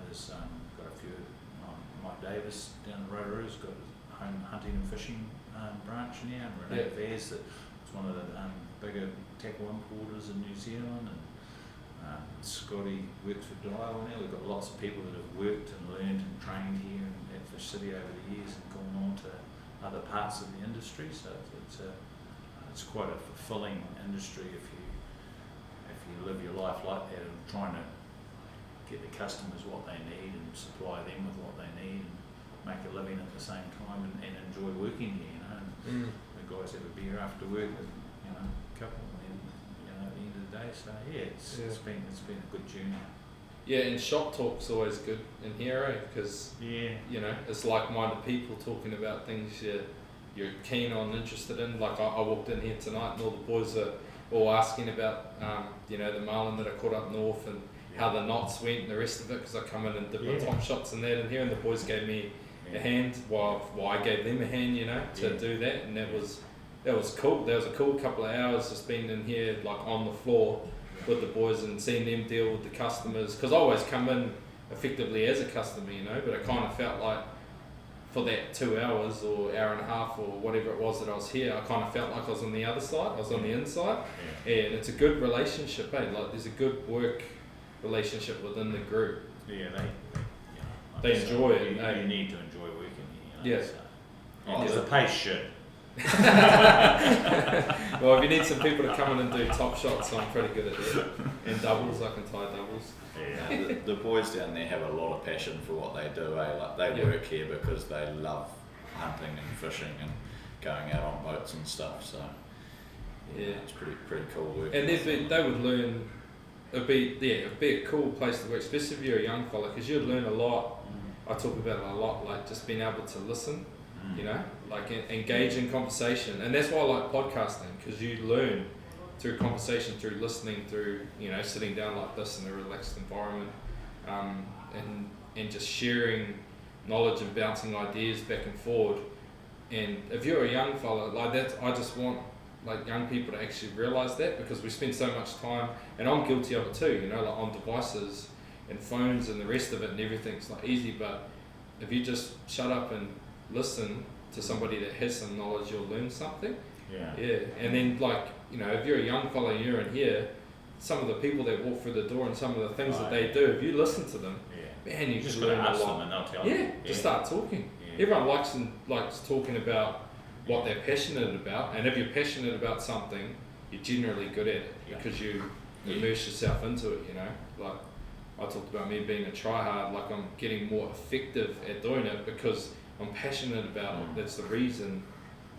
There's got a few. Mike Davis down the Rotoroo's got his home hunting and fishing branch now, and Renee Vaz, that is one of the bigger tackle importers in New Zealand, and Scotty works for Dial now. We've got lots of people that have worked and learned and trained here at Fish City over the years and gone on to other parts of the industry. So it's quite a fulfilling industry if you live your life like that and trying to get the customers what they need and supply them with what they need and make a living at the same time and enjoy working here. And the guys have a beer after work with a couple, and then at the end of the day. So it's been a good journey. Yeah, and shop talk's always good in here, because it's like-minded people talking about things you're keen on, interested in. Like I walked in here tonight and all the boys are all asking about the marlin that I caught up north and how the knots went and the rest of it, because I come in and did my top shots and that in here, and the boys gave me a hand while I gave them a hand, to do that, and that was cool. That was a cool couple of hours just being in here, like on the floor with the boys and seeing them deal with the customers, because I always come in effectively as a customer, but I kind of felt like for that 2 hours or hour and a half or whatever it was that I was here, I kind of felt like I was on the other side, I was on the inside, and it's a good relationship, like there's a good work relationship within the group. They enjoy it. You need to enjoy working here. Yes. There's a pace shit. Well, if you need some people to come in and do top shots, I'm pretty good at that. And doubles, I can tie doubles. The boys down there have a lot of passion for what they do. Like they work here because they love hunting and fishing and going out on boats and stuff. So it's pretty cool work. And they would learn. It'd be a cool place to work, especially if you're a young fella, because you'd learn a lot. I talk about it a lot, like just being able to listen, like engage in conversation, and that's why I like podcasting, because you learn through conversation, through listening, through sitting down like this in a relaxed environment, and just sharing knowledge and bouncing ideas back and forward. And if you're a young fella like that, I just want like young people to actually realise that, because we spend so much time, and I'm guilty of it too, like on devices and phones and the rest of it, and everything's like easy. But if you just shut up and listen to somebody that has some knowledge, you'll learn something. And then if you're a young fella and you're in here, some of the people that walk through the door and some of the things that they do, if you listen to them, man, you just learn a lot. And they'll tell you. Just start talking. Everyone likes talking about what they're passionate about, and if you're passionate about something, you're generally good at it because you immerse yourself into it. Like I talked about me being a tryhard, like I'm getting more effective at doing it because I'm passionate about it. That's the reason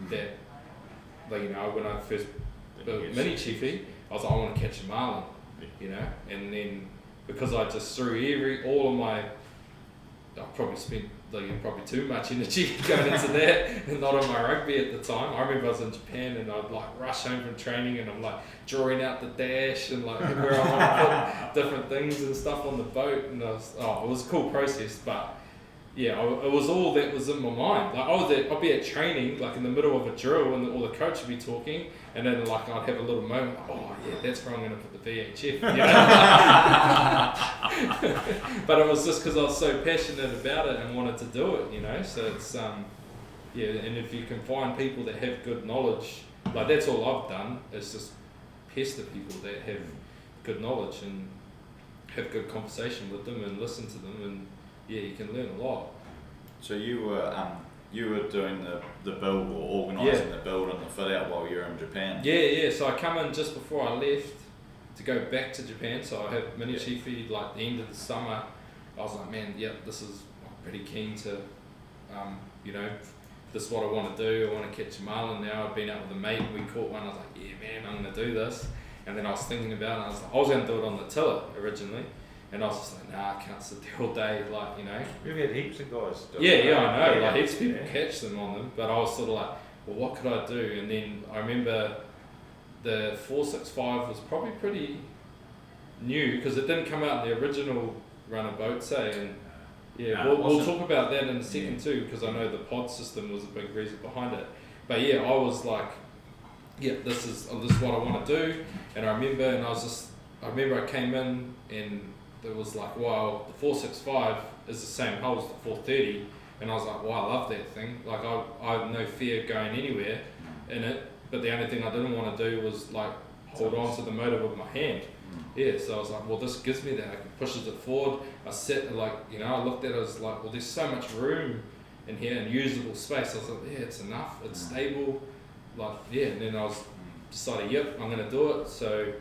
that, when I first built Mini Chiefy, I was like, I want to catch a marlin, and then because I just threw all of my, I probably spent probably too much energy going into that and not on my rugby at the time. I remember I was in Japan and I'd like rush home from training and I'm like drawing out the dash and like where I want to put different things and stuff on the boat, and it was a cool process. But it was all that was in my mind. Like I'd be at training, like in the middle of a drill, and the coach would be talking, and then like I'd have a little moment, that's where I'm going to put the VHF. But it was just because I was so passionate about it and wanted to do it, So it's and if you can find people that have good knowledge, like that's all I've done, is just pester people that have good knowledge and have good conversation with them and listen to them, and you can learn a lot. So you were doing the build, or organising the build and the fit out while you were in Japan? So I come in just before I left to go back to Japan, so I had Mini Chiefy like the end of the summer. I was like, man, this is, I'm pretty keen to, this is what I want to do. I want to catch a marlin now. I've been out with a mate and we caught one. I was like, man, I'm going to do this. And then I was thinking about it, I was going to do it on the tiller originally. And I was just like, I can't sit there all day, We've had heaps of guys do it. I know, heaps of people catch them on them, but I was sort of like, well, what could I do? And then I remember the 465 was probably pretty new, because it didn't come out in the original run of boats, and Yeah, No, it we'll wasn't. talk about that in a second too, because I know the pod system was a big reason behind it. But yeah, I was like, yeah, this is what I want to do. And I remember, I came in and it was like, wow, the 465 is the same hole as the 430, and I was like, wow, I love that thing. Like I have no fear going anywhere in it, but the only thing I didn't want to do was like hold on to the motor with my hand. Yeah, so I was like, well, this gives me that. It pushes it forward. I sat like, I looked at it, I was like, well, there's so much room in here and usable space. I was like, yeah, it's enough. It's stable. Like, yeah, and then I was decided, yep, I'm gonna do it. So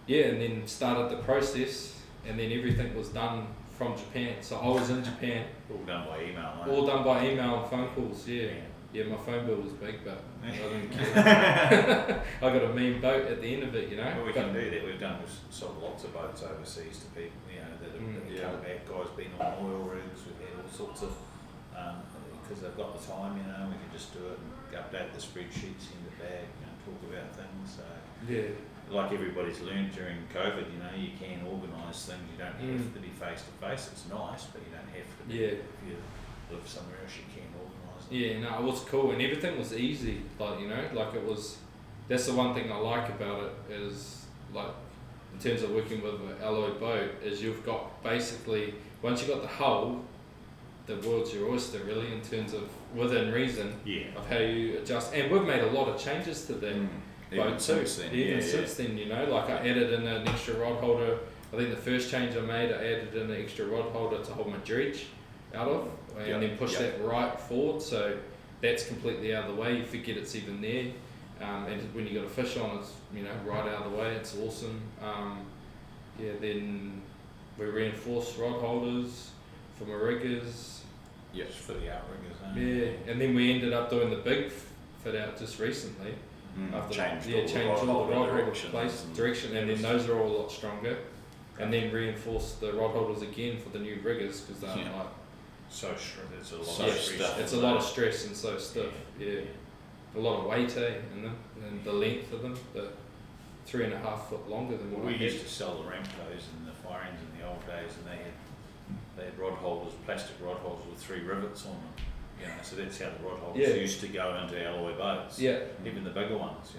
yeah, and then started the process, and then everything was done from Japan. So I was in Japan. All done by email, mate. All done by email and phone calls. Yeah, my phone bill was big, but I didn't care. I got a mean boat at the end of it, Well, we can do that. We've done sold lots of boats overseas to people, that have come back. Guys been on oil rigs. We've had all sorts of, because they've got the time, we can just do it and update the spreadsheets in the bag, talk about things. So yeah. like everybody's learned during COVID, you can organise things. You don't have to be face to face. It's nice, but you don't have to be. Yeah. If you live somewhere else, you can organise. Yeah, no, it was cool, and everything was easy. Like like it was. That's the one thing I like about it is like, in terms of working with an alloy boat, is you've got basically once you got the hull, the world's your oyster really in terms of within reason of how you adjust. And we've made a lot of changes to that boat too. Even since then, like I added in an extra rod holder. I think the first change I made, I added in an extra rod holder to hold my dredge out of, and then push that right forward, so that's completely out of the way. You forget it's even there, and when you got a fish on, it's right out of the way. It's awesome. Then we reinforced rod holders for my riggers. Yes, for the outriggers. Yeah, and then we ended up doing the big fit out just recently. After changed all the rod holder direction, and then those are all a lot stronger. And then reinforced the rod holders again for the new riggers because they're like so it's a lot So of stiff. stress. it's a lot of stress and so stiff. Yeah. A lot of weight in them, and the length of them, the 3.5 foot longer than what We I had. used to sell the Ramcos and the fire ends in the old days, and they had rod holders, plastic rod holders with 3 rivets on them. So that's how the rod holders used to go into alloy boats. Yeah. Even the bigger ones,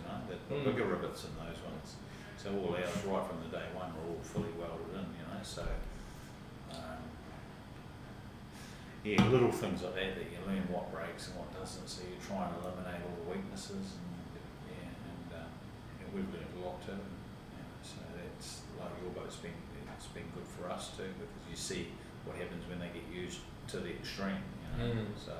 the bigger rivets in those ones. So all ours right from the day one were all fully welded in, so little things like that you learn what breaks and what doesn't, so you try and eliminate all the weaknesses, and we've learned a lot too. So that's like your boat's been good for us too, because you see what happens when they get used to the extreme. So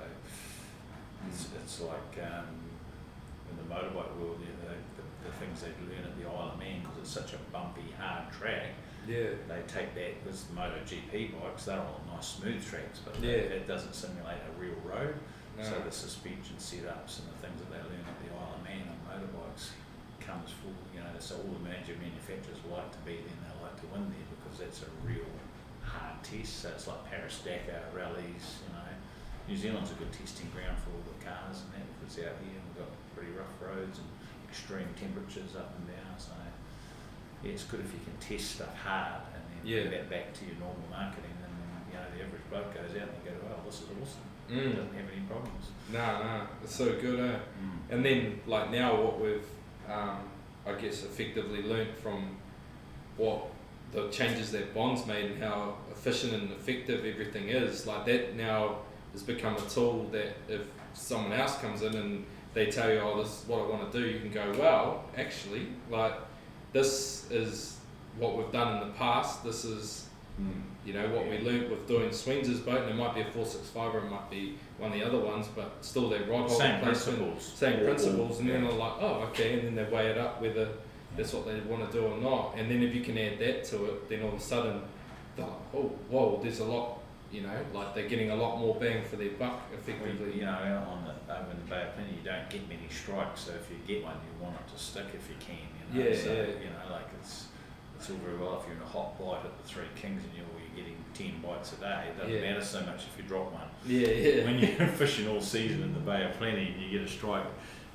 it's like in the motorbike world, the things they learn at the Isle of Man, because it's such a bumpy, hard track. They take that because the MotoGP bikes, they're all nice smooth tracks, but it doesn't simulate a real road. So the suspension setups and the things that they learn at the Isle of Man on motorbikes comes full. So all the major manufacturers like to be there, and they like to win there because that's a real hard test. So it's like Paris-Dakar rallies. New Zealand's a good testing ground for all the cars and that, because out here we've got pretty rough roads and extreme temperatures up and down. So it's good if you can test stuff hard and then bring that back to your normal marketing. And then the average bloke goes out and they go, "Well, this is awesome. It doesn't have any problems." No, it's so good, And then like now what we've I guess effectively learnt from what the changes that Bond's made and how efficient and effective everything is, like that now has become a tool that if someone else comes in and they tell you, "Oh, this is what I want to do," you can go, "Well, actually, like this is what we've done in the past. This is what we learnt with doing Swings' boat, and it might be a 465 or it might be one of the other ones, but still their rod holder Same placement, same principles, and then they're like, "Oh, okay," and then they weigh it up whether that's what they want to do or not. And then if you can add that to it, then all of a sudden they're like, "Oh, whoa, there's a lot." Like they're getting a lot more bang for their buck effectively. Out on over in the Bay of Plenty, you don't get many strikes, so if you get one, you want it to stick if you can. Like it's all very well if you're in a hot bite at the Three Kings and you're getting 10 bites a day. It doesn't matter so much if you drop one. When you're fishing all season in the Bay of Plenty and you get a strike,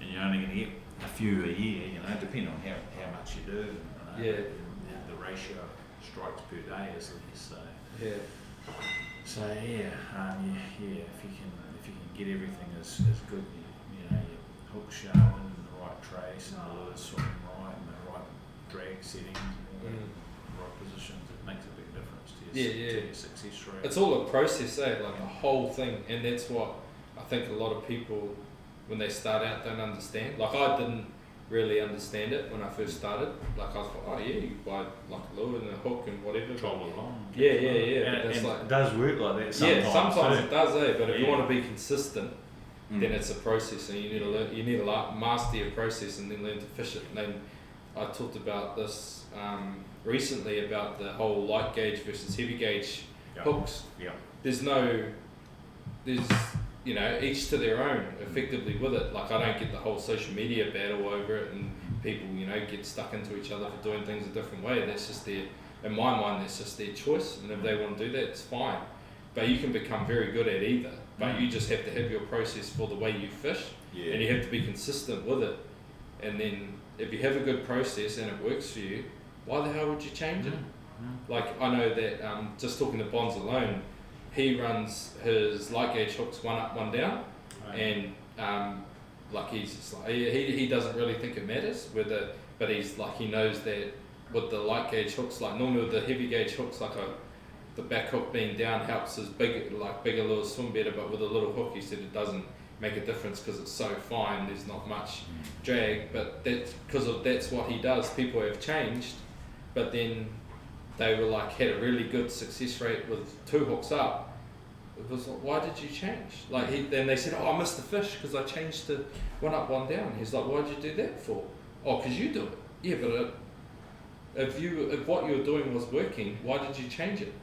and you're only going to get a few a year, depending on how much you do. The ratio of strikes per day is less. So. So yeah, if you can get everything as good, your hook sharp and the right trace and the lure swimming right and the right drag settings and the right positions, it makes a big difference to your success rate. It's all a process, like the whole thing, and that's what I think a lot of people, when they start out, don't understand. Like I didn't really understand it when I first started. Like I thought, you buy like a lure and a hook and whatever. Control it along. Yeah. And it does work like that sometimes. Yeah, sometimes too. it does, but if you want to be consistent, then it's a process, and you need to learn. You need to master your process and then learn to fish it. And then I talked about this recently about the whole light gauge versus heavy gauge hooks. Yeah. There's each to their own effectively with it. Like I don't get the whole social media battle over it and people, get stuck into each other for doing things a different way. That's just in my mind, that's just their choice. And if they want to do that, it's fine. But you can become very good at either. But you just have to have your process for the way you fish. Yeah. And you have to be consistent with it. And then if you have a good process and it works for you, why the hell would you change it? Like I know that just talking to Bonds alone, he runs his light gauge hooks one up, one down, and like he's just like he doesn't really think it matters whether, but he's like he knows that with the light gauge hooks, like normally with the heavy gauge hooks, like the back hook being down helps his bigger lures swim better, but with a little hook, he said it doesn't make a difference because it's so fine. There's not much drag, but that's what he does. People have changed, but then they were like had a really good success rate with two hooks up. It was like, why did you change? Like then they said, I missed the fish because I changed to one up, one down. He's like, why did you do that for? Oh, because you do it. Yeah, but if what you were doing was working, why did you change it?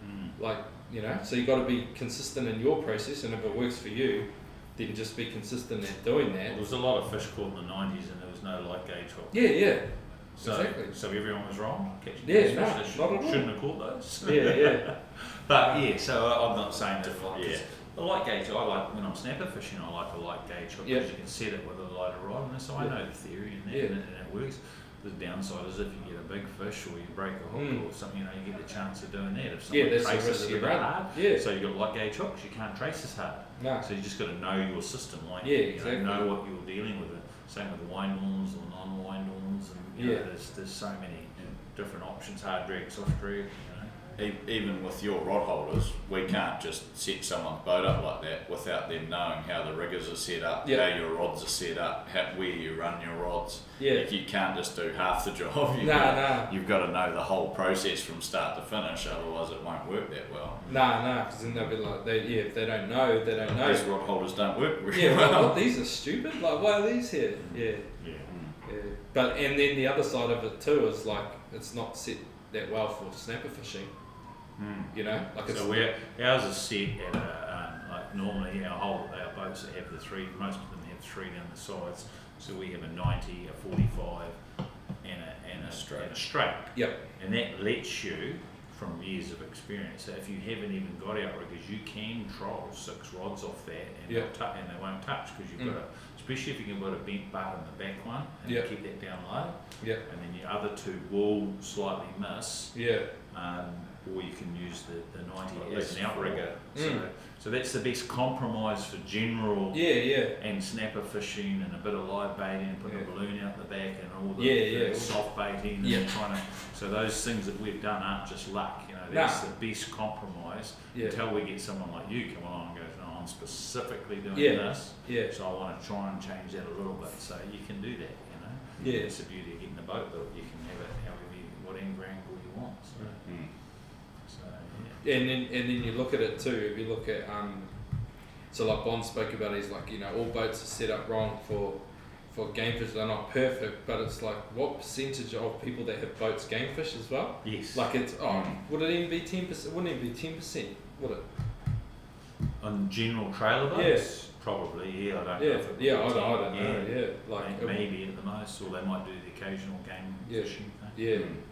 So you got to be consistent in your process, and if it works for you, then just be consistent at doing that. There was a lot of fish caught in the 90s and there was no light gauge hook. Yeah. So, exactly. So everyone was wrong. Catching Yeah, those no, fish, not at all. shouldn't have caught those. Yeah. But so I'm not saying that. The light gauge, I like when I'm snapper fishing. I like a light gauge hook because you can set it with a lighter rod, and so I know the theory and and it works. The downside is if you get a big fish or you break a hook or something, you get the chance of doing that. If someone that's traces the risk it a you bit run. hard, Yeah. so you've got light gauge hooks, you can't trace as hard. No. So you just got to know your system, exactly. know what you're dealing with. Same with wind horns or non-wind horns, and there's so many different options. Hard drag, soft drag. Even with your rod holders, we can't just set someone's boat up like that without them knowing how the riggers are set up, how your rods are set up, where you run your rods. Like you can't just do half the job. You've got to know the whole process from start to finish, otherwise it won't work that well. Because then they'll be like, if they don't know, they don't know. These rod holders don't work really well. These are stupid. Like, why are these here? Yeah. But and then the other side of it too is like it's not set that well for snapper fishing. So ours is set at like normally our boats that have the three, most of them have three down the sides. So we have a 90, a 45, and a straight. Yep. And that lets you, from years of experience, so if you haven't even got outriggers, you can troll 6 rods off that and they won't touch because you've got especially if you can put a bent bar in the back one and keep that down low. And then your other 2 will slightly miss. Or you can use the 90 as an outrigger. So that's the best compromise for general and snapper fishing and a bit of live baiting and putting a balloon out the back and all the soft baiting and trying to. So those things that we've done aren't just luck. That's the best compromise until we get someone like you come along and goes, no, I'm specifically doing this. So I want to try and change that a little bit. So you can do that. That's the beauty of getting the boat built. You can have it what angle you want. And then you look at it too. If you look at so like Bond spoke about, he's like all boats are set up wrong for game fish. They're not perfect, but it's like what percentage of people that have boats game fish as well? Yes. Like it's would it even be 10%? Wouldn't it be 10%? Would it? On general trailer boats, probably. I don't know. I don't know. Yeah, like maybe at the most, or they might do the occasional game fishing thing.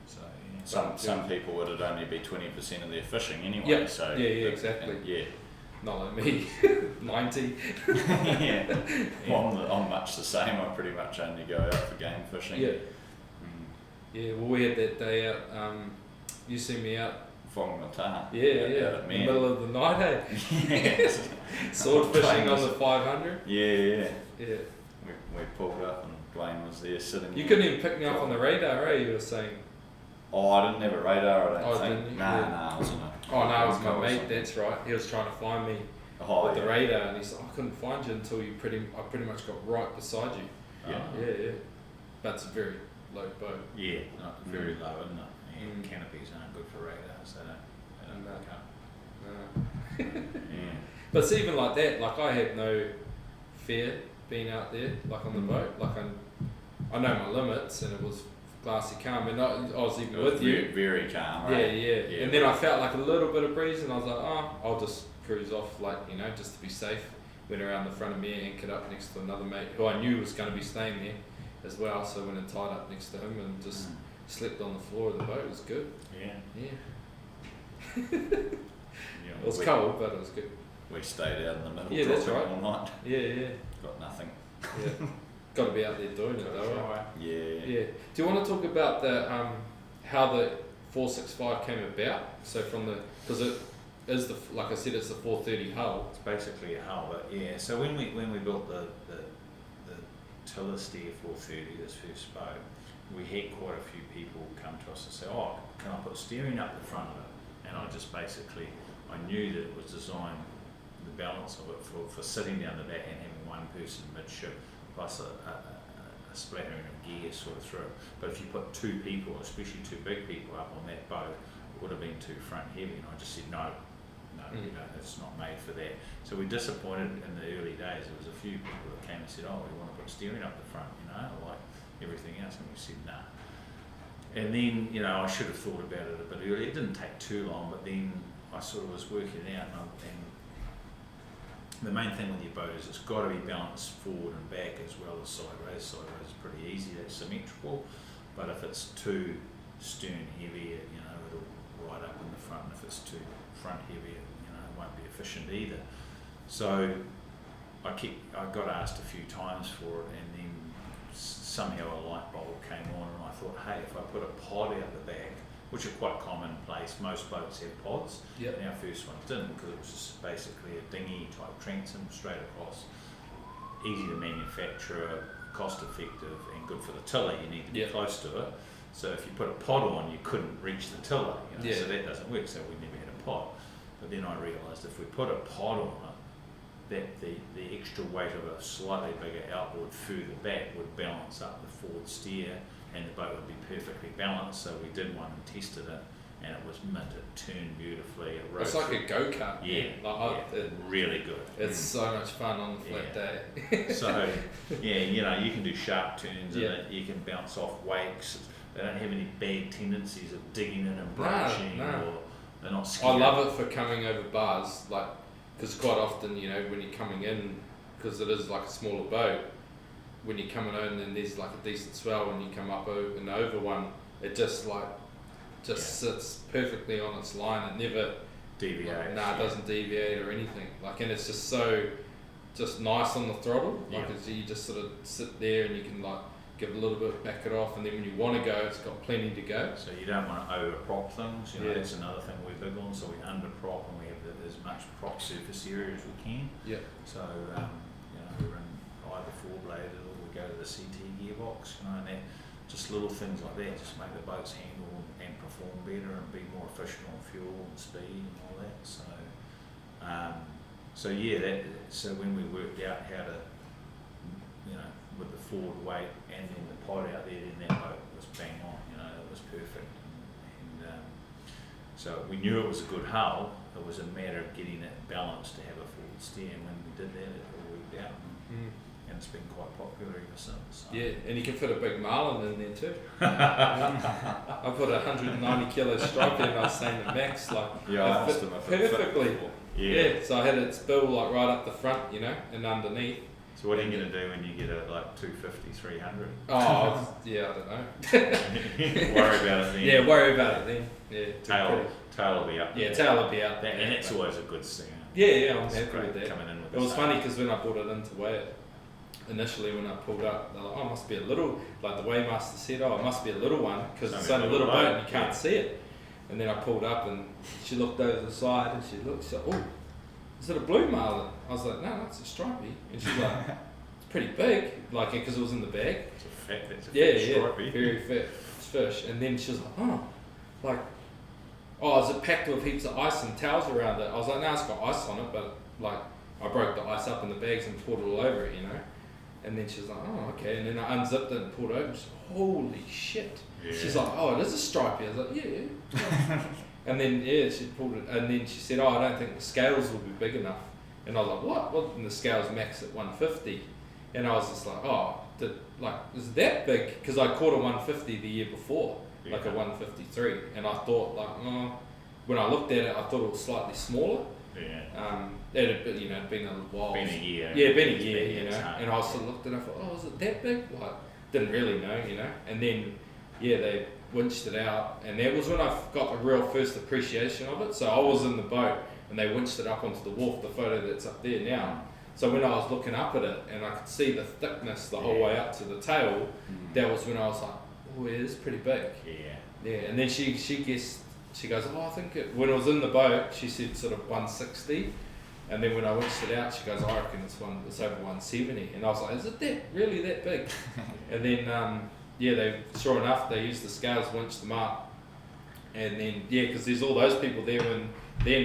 So some people would it only be 20% of their fishing anyway. So exactly. Not like me, 90. I'm much the same. I pretty much only go out for game fishing. Well, we had that day out. You sent me out Whangamata. Yeah, out at in the Man. middle of the night, hey? Yes. Sword fishing on Dwayne the was- 500. Yeah. Yeah. We pulled up and Dwayne was there sitting. You there. couldn't even pick me up on the radar, eh? You were saying. Oh, I didn't have a radar, I don't Oh, think. didn't you? Nah, Yeah. I was in a. Oh no, it was my car or mate. something. That's right. He was trying to find me Oh, with yeah. the radar, and he's like, I couldn't find you until I pretty much got right beside you. Yeah. Yeah. But it's a very low boat. Yeah, not very low, isn't it? And Mm. canopies aren't good for radars. They don't No. pick up. Yeah. But it's even like that. Like I had no fear being out there, like on the Mm. boat. Like I know my limits, and it was glassy calm, and I was even with you. Very calm, Yeah, right? yeah. And then I felt like a little bit of breeze, and I was like, oh, I'll just cruise off, like, you know, just to be safe. Went around the front of me, anchored up next to another mate who I knew was going to be staying there as well. So I went and tied up next to him and just slept on the floor of the boat. It was good. Yeah. Yeah. Yeah, It was we- cold, but it was good. We stayed out in the middle. Yeah, that's dropping right. all night. Yeah. Got nothing. Yeah. Got to be out there doing it though. Right? Yeah. Yeah. Do you want to talk about the how the 465 came about? So from the because it is the like I said, it's the 430 hull. It's basically a hull, but yeah. So when we built the tiller steer 430, this first boat, we had quite a few people come to us and say, "Oh, can I put steering up the front of it?" And I just basically I knew that it was designed, the balance of it for sitting down the back and having one person midship plus a splattering of gear sort of through. But if you put two people, especially two big people up on that boat, it would have been too front heavy. And I just said no, you know, it's not made for that. So we disappointed in the early days. There was a few people that came and said, oh, we want to put steering up the front, you know, like everything else. And we said nah. And then, you know, I should have thought about it a bit earlier. It didn't take too long, but then I sort of was working it out, and the main thing with your boat is it's got to be balanced forward and back as well as sideways. Sideways is pretty easy, that's symmetrical, but if it's too stern heavy, you know, it'll ride up in the front. If it's too front heavy, you know, it won't be efficient either. So I got asked a few times for it, and then somehow a light bulb came on, and I thought, hey, if I put a pod out the back, which are quite commonplace, most boats have pods. Yep. And our first one didn't, because it was just basically a dinghy type transom straight across, easy to manufacture, cost effective, and good for the tiller. You need to be Yep. close to it. So if you put a pod on, you couldn't reach the tiller, you know, Yeah. so that doesn't work. So we never had a pod. But then I realised if we put a pod on it, that the extra weight of a slightly bigger outboard further back would balance up the forward steer, and the boat would be perfectly balanced. So we did one and tested it, and it was mint. It turned beautifully. It rode It's like through- a go-kart. yeah, really good. It's so much fun on the flat day. So yeah, you know, you can do sharp turns Yeah. in it. You can bounce off wakes. They don't have any bad tendencies of digging in and No, branching, no. or they're not I scared. love it for coming over bars, like, because quite often, you know, when you're coming in, because it is like a smaller boat, when you're coming in and there's like a decent swell, when you come up and over one, it just sits perfectly on its line. It never Deviate. it doesn't deviate or anything. Like, and it's just so nice on the throttle. Like, Yeah. it's, you just sort of sit there and you can like give a little bit, back it off, and then when you want to go, it's got plenty to go. So you don't want to over prop things. You know, Yeah. that's another thing we're big on. So we under prop, and we have as much prop surface area as we can. Yeah. So you know, we run either four bladed, or we go to the CT gearbox. You know, and that just little things like that just make the boats handle and perform better and be more efficient on fuel and speed and all that. So yeah, so when we worked out how to, you know, with the forward weight and then the pod out there, then that boat was bang on. You know, it was perfect. And so we knew it was a good hull. It was a matter of getting it balanced to have a forward steer, and when we did that, it all worked out. And it's been quite popular ever since. So. Yeah, and you can fit a big marlin in there too. I put a 190 kilo stripe in, and I was saying to Max, like, Yeah, I it asked fit him if it fit perfectly. before. Yeah, so I had its bill like right up the front, you know, and underneath. So what are you going to do when you get a like 250, 300? Oh, yeah, I don't know. Worry about it then. Yeah, worry about it then. Yeah, Tail will be up. Yeah, there. tail will be out there. And it's always a good singer. Yeah, I'm It's happy great with that. coming in with It was the funny because when I brought it in to weigh it, initially when I pulled up, they're like, oh, it must be a little, like the weighmaster said, oh, it must be a little one because it's only only a little boat and you yeah. can't see it. And then I pulled up and she looked over the side and she said, oh, is it a blue marlin? I was like, no, it's a stripey. And she's like, it's pretty big, like, because it was in the bag. It's a fat stripey. Very fat fish. And then she was like, is it packed with heaps of ice and towels around it? I was like, no, it's got ice on it, but like, I broke the ice up in the bags and poured it all over it, you know. And then she was like, oh, okay. And then I unzipped it and poured it over. She's like, holy shit. Yeah. She's like, oh, it is a stripey. I was like, yeah. And then, she pulled it. And then she said, oh, I don't think the scales will be big enough. And I was like, what? Well, and the scales max at 150. And I was just like, oh, is it that big? Because I caught a 150 the year before, like a 153. And I thought, like, when I looked at it, I thought it was slightly smaller. Yeah. It had been, been a while. Been a year. Yeah, been a year, And I sort of looked at it and I thought, oh, is it that big? Like, didn't really know, And then, they winched it out. And that was when I got the real first appreciation of it. So I was in the boat and they winched it up onto the wharf, the photo that's up there now. So when I was looking up at it and I could see the thickness the whole way up to the tail, that was when I was like, oh, it is pretty big. Yeah. And then she guessed. She goes, oh, I think when it was in the boat, she said sort of 160. And then when I winched it out, she goes, I reckon it's over 170. And I was like, is it really that big? And then, sure enough, they used the scales, winched them up. And then, because there's all those people there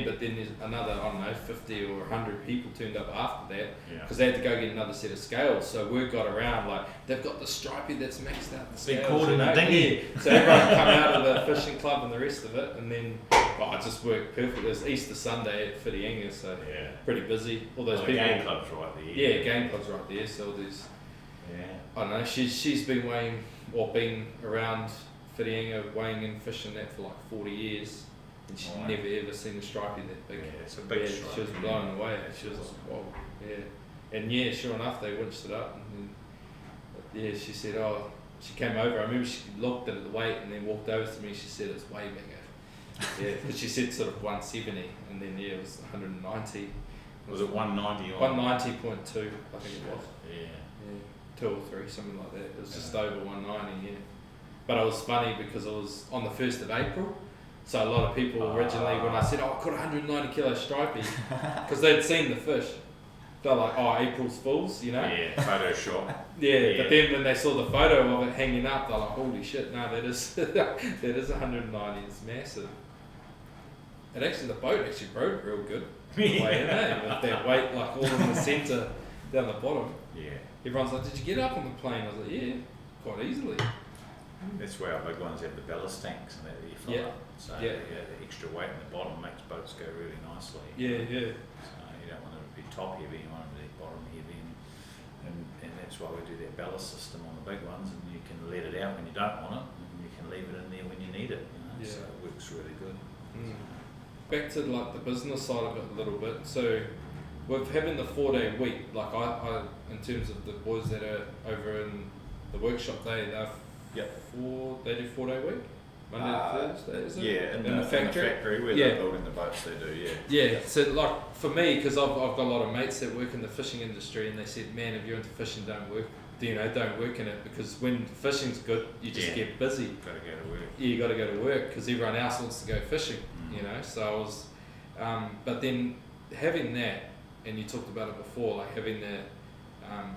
but then there's another, 50 or 100 people turned up after that because they had to go get another set of scales. So word got around, like, they've got the stripey that's maxed out the scales. Been caught in the dinghy. So everyone come out of the fishing club and the rest of it, and then it just worked perfect. It was Easter Sunday at Whitianga, so pretty busy. All those people. Game club's right there. Yeah, game club's right there. So there's, I don't know. She's been been around Whitianga weighing and fishing that for like 40 years. And she'd never ever seen a stripey that big. Yeah, it's a big stripe. She was blown away. She was like, whoa, And sure enough, they winched it up. And then, she said, she came over. I remember she looked at the weight and then walked over to me. She said, it's way bigger. Because she said sort of 170, and then it was 190. Was it 190 on? 190.2, I think it was. Yeah. 2 or 3, something like that. It was just over 190, But it was funny because it was on the 1st of April. So a lot of people originally, when I said, I caught 190 kilo stripey, because they'd seen the fish, they're like, April's Fools, Yeah, photo shot. But then when they saw the photo of it hanging up, they're like, holy shit, no, that is 190, it's massive. And actually, the boat rode real good. With that weight, like all in the centre, down the bottom. Yeah. Everyone's like, did you get up on the plane? I was like, yeah, quite easily. That's where our big ones have the ballast tanks and that you fill up. So the extra weight in the bottom makes boats go really nicely. Yeah. So you don't want them to be top heavy, you want them to be bottom heavy, and that's why we do that ballast system on the big ones, and you can let it out when you don't want it, and you can leave it in there when you need it. So it works really good. Back to like the business side of it a little bit. So with having the 4-day week, like I in terms of the boys that are over in the workshop, they do 4-day week. Monday to Thursday, is it? In the factory where they're building the boats, they do, so like for me, because I've got a lot of mates that work in the fishing industry, and they said, man, if you're into fishing, don't work in it, because when fishing's good, you just get busy. Gotta go to work. You got to go to work because everyone else wants to go fishing, So I was, but then having that, and you talked about it before, like having that,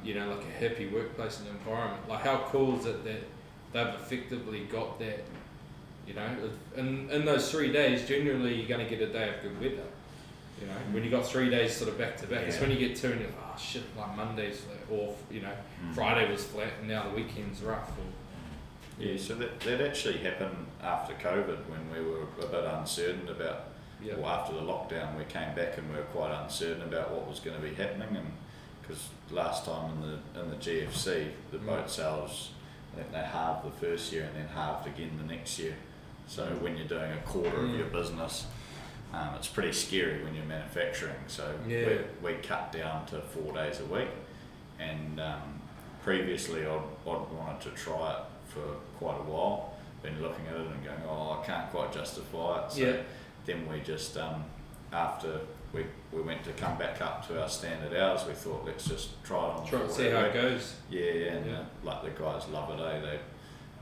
like a happy workplace and environment. Like how cool is it that they've effectively got that? In those 3 days, generally you're going to get a day of good weather. When you got 3 days sort of back to back, it's when you get 2 and you're like, oh shit, like Monday's flat, or Friday was flat, and now the weekend's rough. So that actually happened after COVID, when we were a bit uncertain about. Well, after the lockdown, we came back and we were quite uncertain about what was going to be happening, and because last time in the GFC, the boat sales, I think they halved the first year and then halved again the next year. So when you're doing a quarter of your business, it's pretty scary when you're manufacturing. So we cut down to 4 days a week, and previously I'd wanted to try it for quite a while, been looking at it and going, I can't quite justify it. So then we just, after we went to come back up to our standard hours, we thought, let's just try it on see how it goes. Like the guys love it,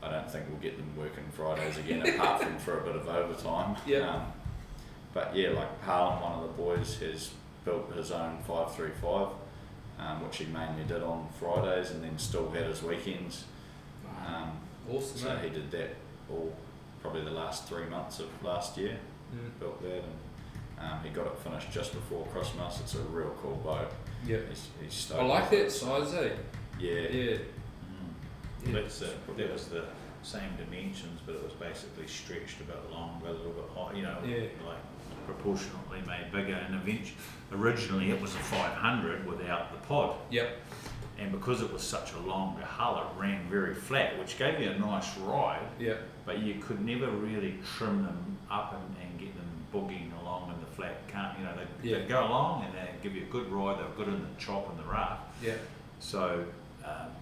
I don't think we'll get them working Fridays again, apart from for a bit of overtime. Yeah. But yeah, like Harlan, one of the boys, has built his own 535, which he mainly did on Fridays, and then still had his weekends. Awesome. So he did that all probably the last 3 months of last year. Built that, and he got it finished just before Christmas. It's a real cool boat. Yeah. He's stoked. I like that size, eh? Yeah. Yeah. That was the same dimensions, but it was basically stretched a bit longer, a little bit higher, like proportionately made bigger. And originally it was a 500 without the pod. Yep. And because it was such a longer hull, it ran very flat, which gave you a nice ride. Yeah. But you could never really trim them up and get them boogieing along in the flat. They'd go along and they'd give you a good ride. They were good in the chop and the raft. Yeah. So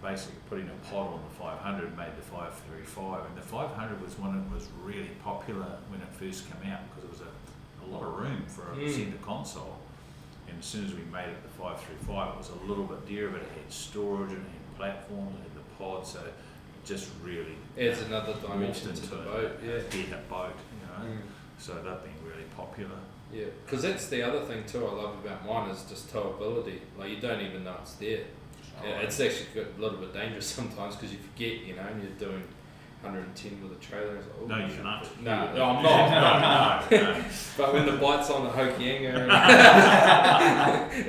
basically putting a pod on the 500 made the 535, and the 500 was one that was really popular when it first came out because it was a lot of room for a centre console. And as soon as we made it the 535, it was a little bit dearer, but it had storage and it had platforms, it had the pod, so it just really adds another dimension morphed to the into boat. a better boat, So they've been really popular. Yeah, because that's the other thing too I love about mine is just towability. Like you don't even know it's there. It's actually a little bit dangerous sometimes because you forget, and you're doing 110 with a trailer. It's like, No, you're not. No, I'm not. No. But when the bite's on the Hokianga,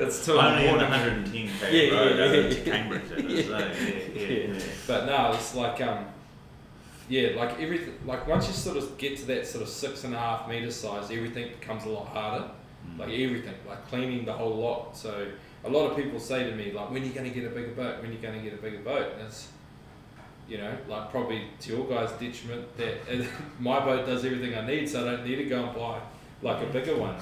it's too only on important. the 110k road over to Cambridge. That is, yeah. But no, it's like like everything. Like once you sort of get to that sort of 6.5 meter size, everything becomes a lot harder. Like everything, like cleaning the whole lot. So a lot of people say to me, like, when are you going to get a bigger boat? When are you going to get a bigger boat? And it's, like probably to your guys' detriment that my boat does everything I need, so I don't need to go and buy like a bigger one,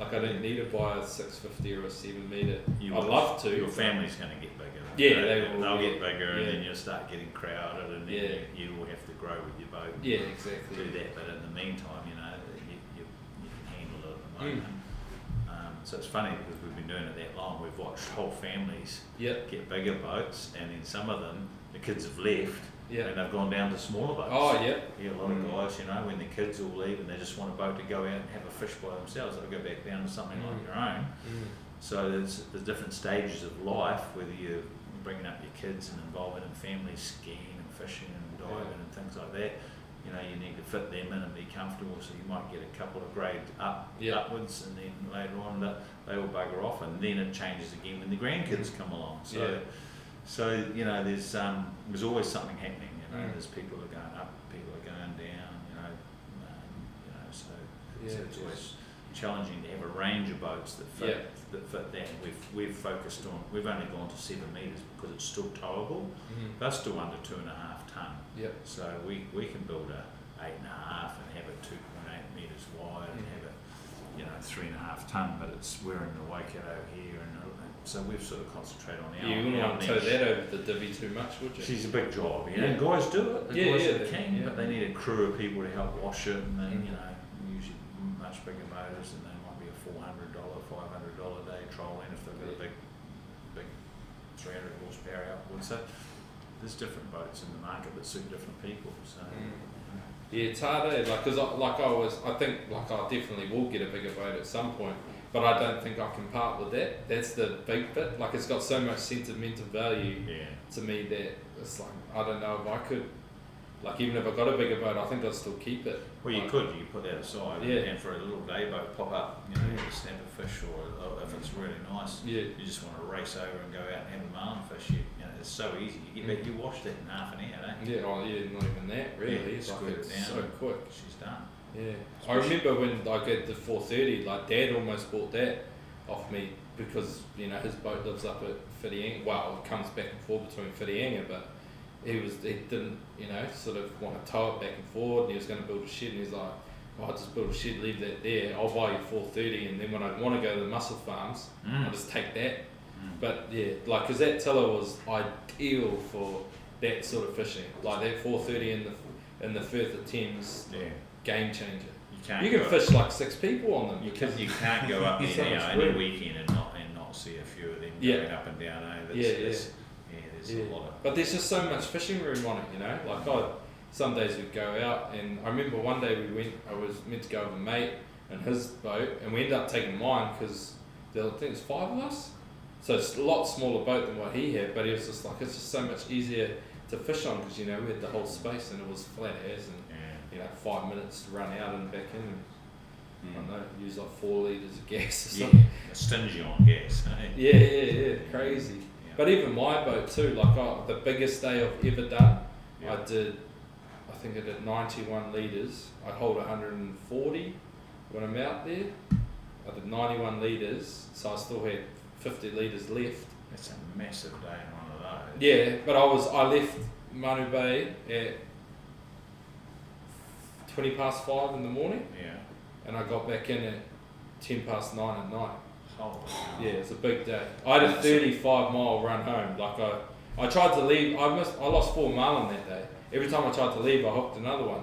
Like I don't need to buy a 650 or a 7 meter. I'd love to. Your family's going to get bigger. Yeah, they'll get bigger, and then you'll start getting crowded, and then you will have to grow with your boat. Yeah, exactly. Do that, but in the meantime, you can handle it at the moment. So it's funny because we've been doing it that long. We've watched whole families get bigger boats, and then some of them, the kids have left, and they've gone down to smaller boats. Oh, yeah. Yeah, a lot of guys, when the kids all leave and they just want a boat to go out and have a fish by themselves, they'll go back down to something like your own. So there's different stages of life, whether you're bringing up your kids and involving in families skiing and fishing and diving and things like that. You need to fit them in and be comfortable, so you might get a couple of grades upwards, and then later on they will bugger off, and then it changes again when the grandkids come along. So there's always something happening. There's people are going up, people are going down. So it's always challenging to have a range of boats that fit that. We've focused on. We've only gone to 7 meters because it's still towable. They're still under 2.5 ton. So we can build a 8.5 and have it 2.8 meters wide and have it 3.5 ton. But we're in the Waikato here, and so we've sort of concentrated on our. You wouldn't want to tow that over the divvy too much, would you? She's a big job, Guys do it. The guys are keen, yeah. but they need a crew of people to help wash it, and then usually much bigger motors, and they might be a $400, $500 a day trolling if they've got a big 300 horsepower outboard. So there's different boats in the market that suit different people. So yeah, it's hard, because I think I definitely will get a bigger boat at some point, but I don't think I can part with that. That's the big bit. Like it's got so much sentimental value to me that it's like I don't know if I could. Like even if I got a bigger boat, I think I'd still keep it. Well, you could put that aside, and for a little day boat pop up, you snap a fish, or if it's really nice, you just want to race over and go out and have a marlin fish. It's so easy. You wash that in half an hour, don't you? Not even that really. It's so quick. She's done. Yeah, I remember when I got the 430, like Dad almost bought that off me because his boat lives up at Whitianga. Well, it comes back and forth between Whitianga, but he didn't sort of want to tow it back and forward, and he was going to build a shed, and he's like, I'll just build a shed, leave that there, I'll buy you 430, and then when I want to go to the mussel farms, I'll just take that. But because that tiller was ideal for that sort of fishing, like that 430 in the Firth of Thames, game changer. You can fish like 6 people on them. You can't go up there now any weekend and not see a few of them going up and down. There's a lot of. But there's just so much fishing room on it, Like some days we'd go out, and I remember one day I was meant to go with a mate and his boat, and we ended up taking mine because I think there's 5 of us. So it's a lot smaller boat than what he had, but he was just like, it's just so much easier to fish on because, we had the whole space and it was flat as, and 5 minutes to run out and back in. And, I don't know, use like 4 litres of gas or something. Yeah, stingy on gas, eh? Yeah, crazy. Yeah. But even my boat too, like the biggest day I've ever done, I think I did 91 litres. I hold 140 when I'm out there. I did 91 litres, so I still had 50 litres left. That's a massive day on one of those. Yeah, but I left Manu Bay at 20 past 5 in the morning, Yeah. and I got back in at 10 past 9 at night. Holy hell. Yeah, it's a big day. I had a 35-mile run home. Like I tried to leave. I lost 4 marlin that day. Every time I tried to leave, I hooked another one.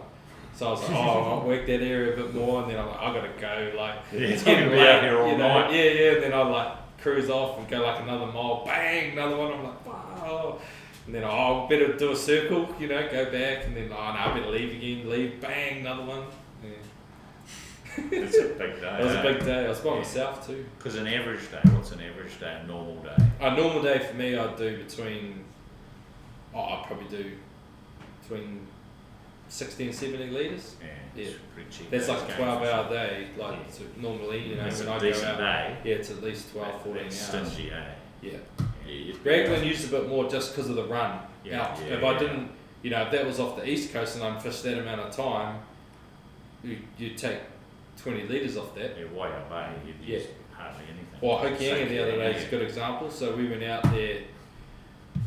So I was like, I'll work that area a bit more, and then I'm like, I gotta go. Like it's getting be late, out here all night. Yeah. And then I'd like cruise off and go like another mile. Bang, another one. I'm like, wow. And then I'll better do a circle. Go back, and then no, I better leave again. Leave. Bang, another one. Yeah. It's a big day. It was a big day. I was by myself too. Because an average day, what's an average day, a normal day? A normal day for me, I'd do I'd probably do between 60 and 70 litres. Yeah, it's pretty cheap. That's like a Days 12-hour day, like normally, It's when a I go decent out. day. Yeah, it's at least 12, 14 hours. Stingy, eh? Yeah. Yeah, Raglan used a bit more just because of the run out. If I didn't, if that was off the east coast and I fished that amount of time, you'd take 20 litres off that. Yeah, way up, eh? You'd use hardly anything. Well, Hokianga the other day is a Yeah. good example. So we went out there,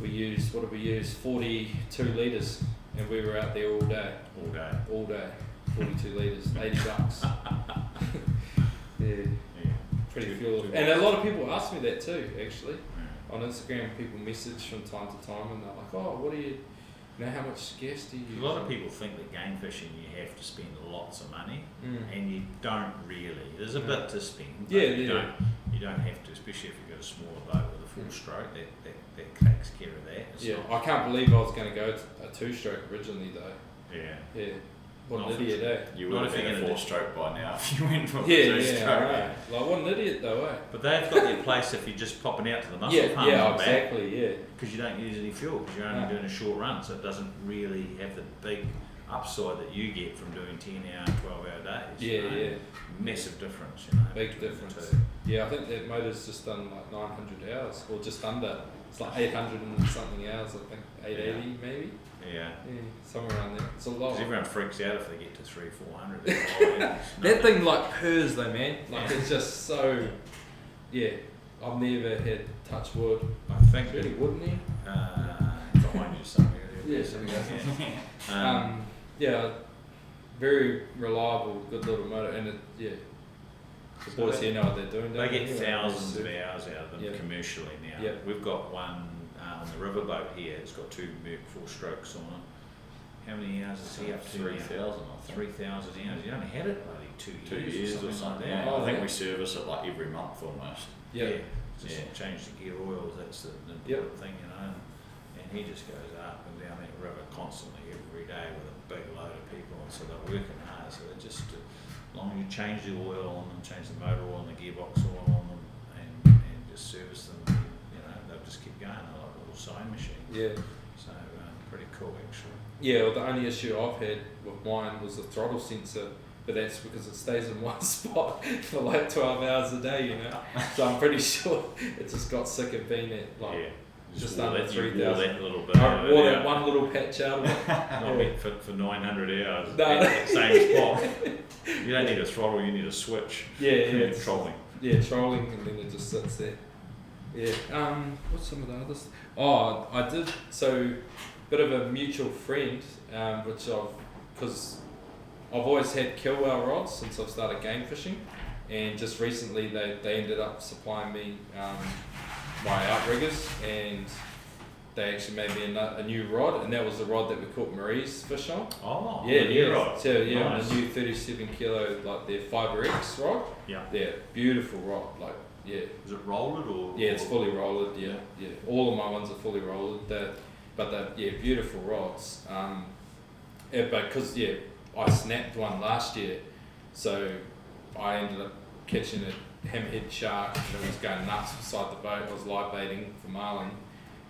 we used 42 litres, and we were out there all day. All day. 42 litres, $80. Yeah. Pretty fuel. And a lot of people ask me that too, actually. On Instagram, people message from time to time, and they're like, "Oh, what do you how much gas do you use?" A lot of people think that game fishing you have to spend lots of money, and you don't really. There's a bit to spend. But you don't have to, especially if you've got a smaller boat with a full stroke. That takes care of that. It's I can't believe I was going to go to a 2-stroke originally though. Yeah. What Not an idiot, eh? You Not would if have you're been a gonna 4-stroke by now if you went for a Yeah, 2-stroke. right. Like what an idiot though, eh? But they've got their place if you're just popping out to the muscle farm Yeah, exactly, yeah. because you don't use any fuel because you're only doing a short run, so it doesn't really have the big upside that you get from doing 10-hour, 12-hour days. Yeah. Massive difference, Big between the difference. two. Yeah, I think that motor's just done like 900 hours, or just under. It's like 800 and something hours, I think. 880 maybe? Yeah. Yeah, somewhere around there. It's a lot. Because everyone freaks out if they get to 300-400. That thing like purrs though, man. Like it's just so. Yeah, I've never had touch wood. I think Really, that, wouldn't you? behind you somewhere. Yeah, there we go. Um, Yeah, very reliable, good little motor, and the So boys they- here know what they're doing. They don't get Anyway, thousands of it's- hours out of them Yeah. commercially now. Yeah. We've got one on the riverboat here. It's got 2 Merc 4-strokes on it. How many hours is he up to? 3,000, I think. 3,000 hours. You only had it bloody 2 2 years, years or like something. that. Yeah. Oh, I think yeah. we service it like every month almost. Yeah. Just Yeah. change the gear oils. That's the important thing, And he just goes up and down that river constantly every day with a big load of people, and so they're working hard. So they're just as long as you change the oil on them, change the motor oil and the gearbox oil on them, and just service them, they'll just keep going. They're like a little sewing machine. Yeah. So pretty cool actually. Yeah, well, the only issue I've had with mine was the throttle sensor, but that's because it stays in one spot for like 12 hours a day, So I'm pretty sure it just got sick of being at like just wore under that- you wore 3,000. that little bit. I of it wore that out. one little patch out of it. I mean, for 900 hours, No. at that same spot. You don't need a throttle, you need a switch. Yeah, It's it's, trolling. yeah, trolling, and then it just sits there. Yeah. What's some of the others? Oh, I did. So, bit of a mutual friend, because I've always had killwell rods since I've started game fishing, and just recently they ended up supplying me my outriggers, and they actually made me a new rod, and that was the rod that we caught Marie's fish on. Oh, Yeah, the new yeah. rod. So yeah, Nice. on a new 37 kilo, like their Fiber X rod. Yeah. Yeah, beautiful rod. Like yeah, Is it rolled or? yeah, it's fully rolled. Yeah, yeah. All of my ones are fully rolled. But they're beautiful rods. but because I snapped one last year, so I ended up catching a hammerhead shark that was going nuts beside the boat. I was live baiting for marlin,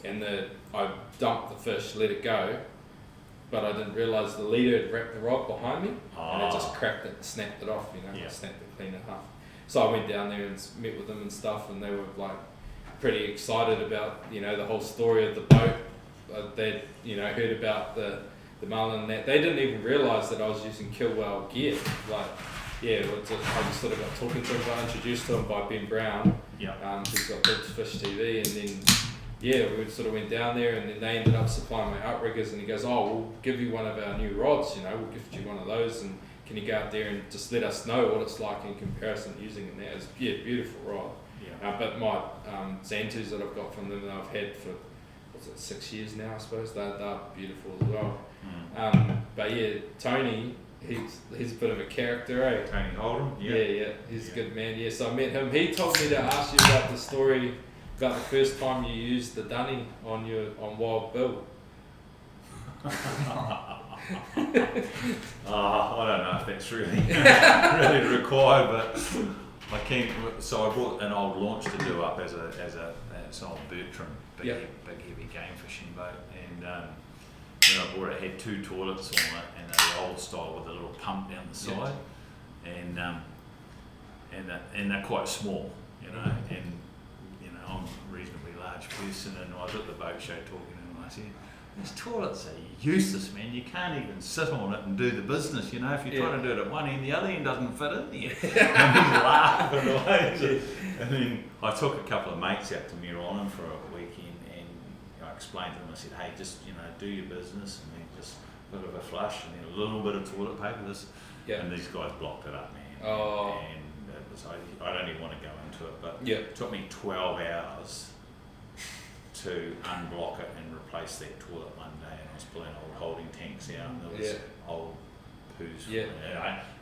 and I dumped the fish, let it go, but I didn't realise the leader had wrapped the rod behind me, and it just cracked it, snapped it off, Yeah. snapped it clean in half. So I went down there and met with them and stuff, and they were like pretty excited about the whole story of the boat. They'd heard about the marlin and that. They didn't even realise that I was using Killwell gear. Like, I just sort of got talking to him, got introduced to him by Ben Brown, who's got Big Fish TV, and then we sort of went down there, and then they ended up supplying my outriggers, and he goes, we'll give you one of our new rods, we'll gift you one of those, and can you go out there and just let us know what it's like in comparison to using it there. It's beautiful rod. But my Xantus that I've got from them that I've had for 6 years now, I suppose, they're beautiful as well. But Tony, he's a bit of a character, eh? Tony Holden. He's a good man. So I met him. He told me to ask you about the story about the first time you used the dunny on Wild Bill. I don't know if that's really required, but I came. So I bought an old launch to do up as it's an old Bertram big heavy game fishing boat, and when I bought it, it had 2 toilets on it, and they're the old style with a little pump down the side, and they're quite small, and I'm a reasonably large person, and I was at the boat show talking to him, and I said, these toilets are useless, man. You can't even sit on it and do the business, If you try to do it at one end, the other end doesn't fit in there. And he's laughing away. And then I took a couple of mates out to Murallen for a weekend, and I explained to them, I said, hey, just, do your business, and then just a bit of a flush, and then a little bit of toilet paper. And these guys blocked it up, man. Oh. And it was, I don't even want to go into it, but Yeah. it took me 12 hours to unblock it and replace that toilet one day, and I was pulling old holding tanks out, and there was old poos. Yeah.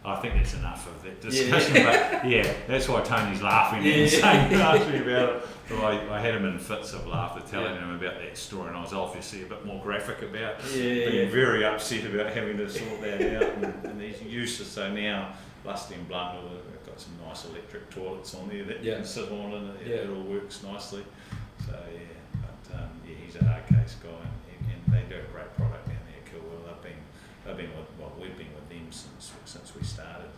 I think that's enough of that discussion, but yeah, that's why Tony's laughing and saying about it. But I had him in fits of laughter telling him about that story, and I was obviously a bit more graphic about being very upset about having to sort that out, and he's useless. So now, Lusty and Blundell have got some nice electric toilets on there that you can sit on, and it all works nicely. So he's a hard case guy, and they do a great product down there at Kilwell. We've been with them since we started.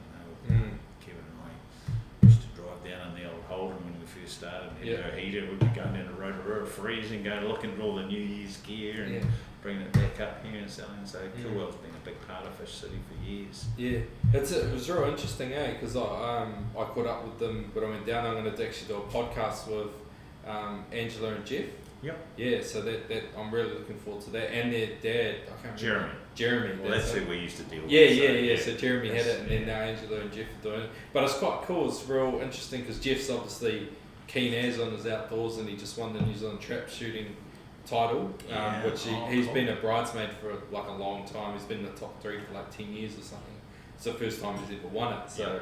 Kevin and I used to drive down in the old Holden when we first started, and had no heater. We'd be going down the Rotorua freezing, going looking at all the New Year's gear and bringing it back up here and selling. So Kilwell's been a big part of Fish City for years. Yeah, it was real interesting, because I caught up with them, but I went down. I'm going to actually do a podcast with Angela and Jeff. Yep. Yeah, so that I'm really looking forward to that, and their dad, I can't remember. Jeremy. Well, that's who we used to deal with. Yeah. So Jeremy had it, and then now Angela and Jeff are doing it. But it's quite cool. It's real interesting because Jeff's obviously keen as on his outdoors, and he just won the New Zealand trap shooting title, which he's been a bridesmaid for like a long time. He's been in the top 3 for like 10 years or something. It's the first time he's ever won it. So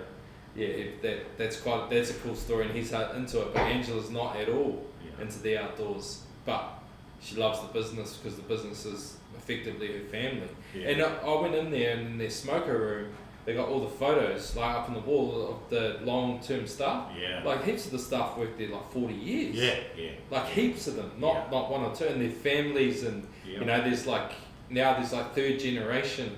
that's a cool story, and he's into it. But Angela's not at all into the outdoors. But she loves the business because the business is effectively her family. Yeah. And I went in there, and in their smoker room, they got all the photos like up on the wall of the long-term stuff. Yeah. Like heaps of the staff worked there like 40 years. Yeah. Like heaps of them, not one or two, and their families, and there's like 3rd generation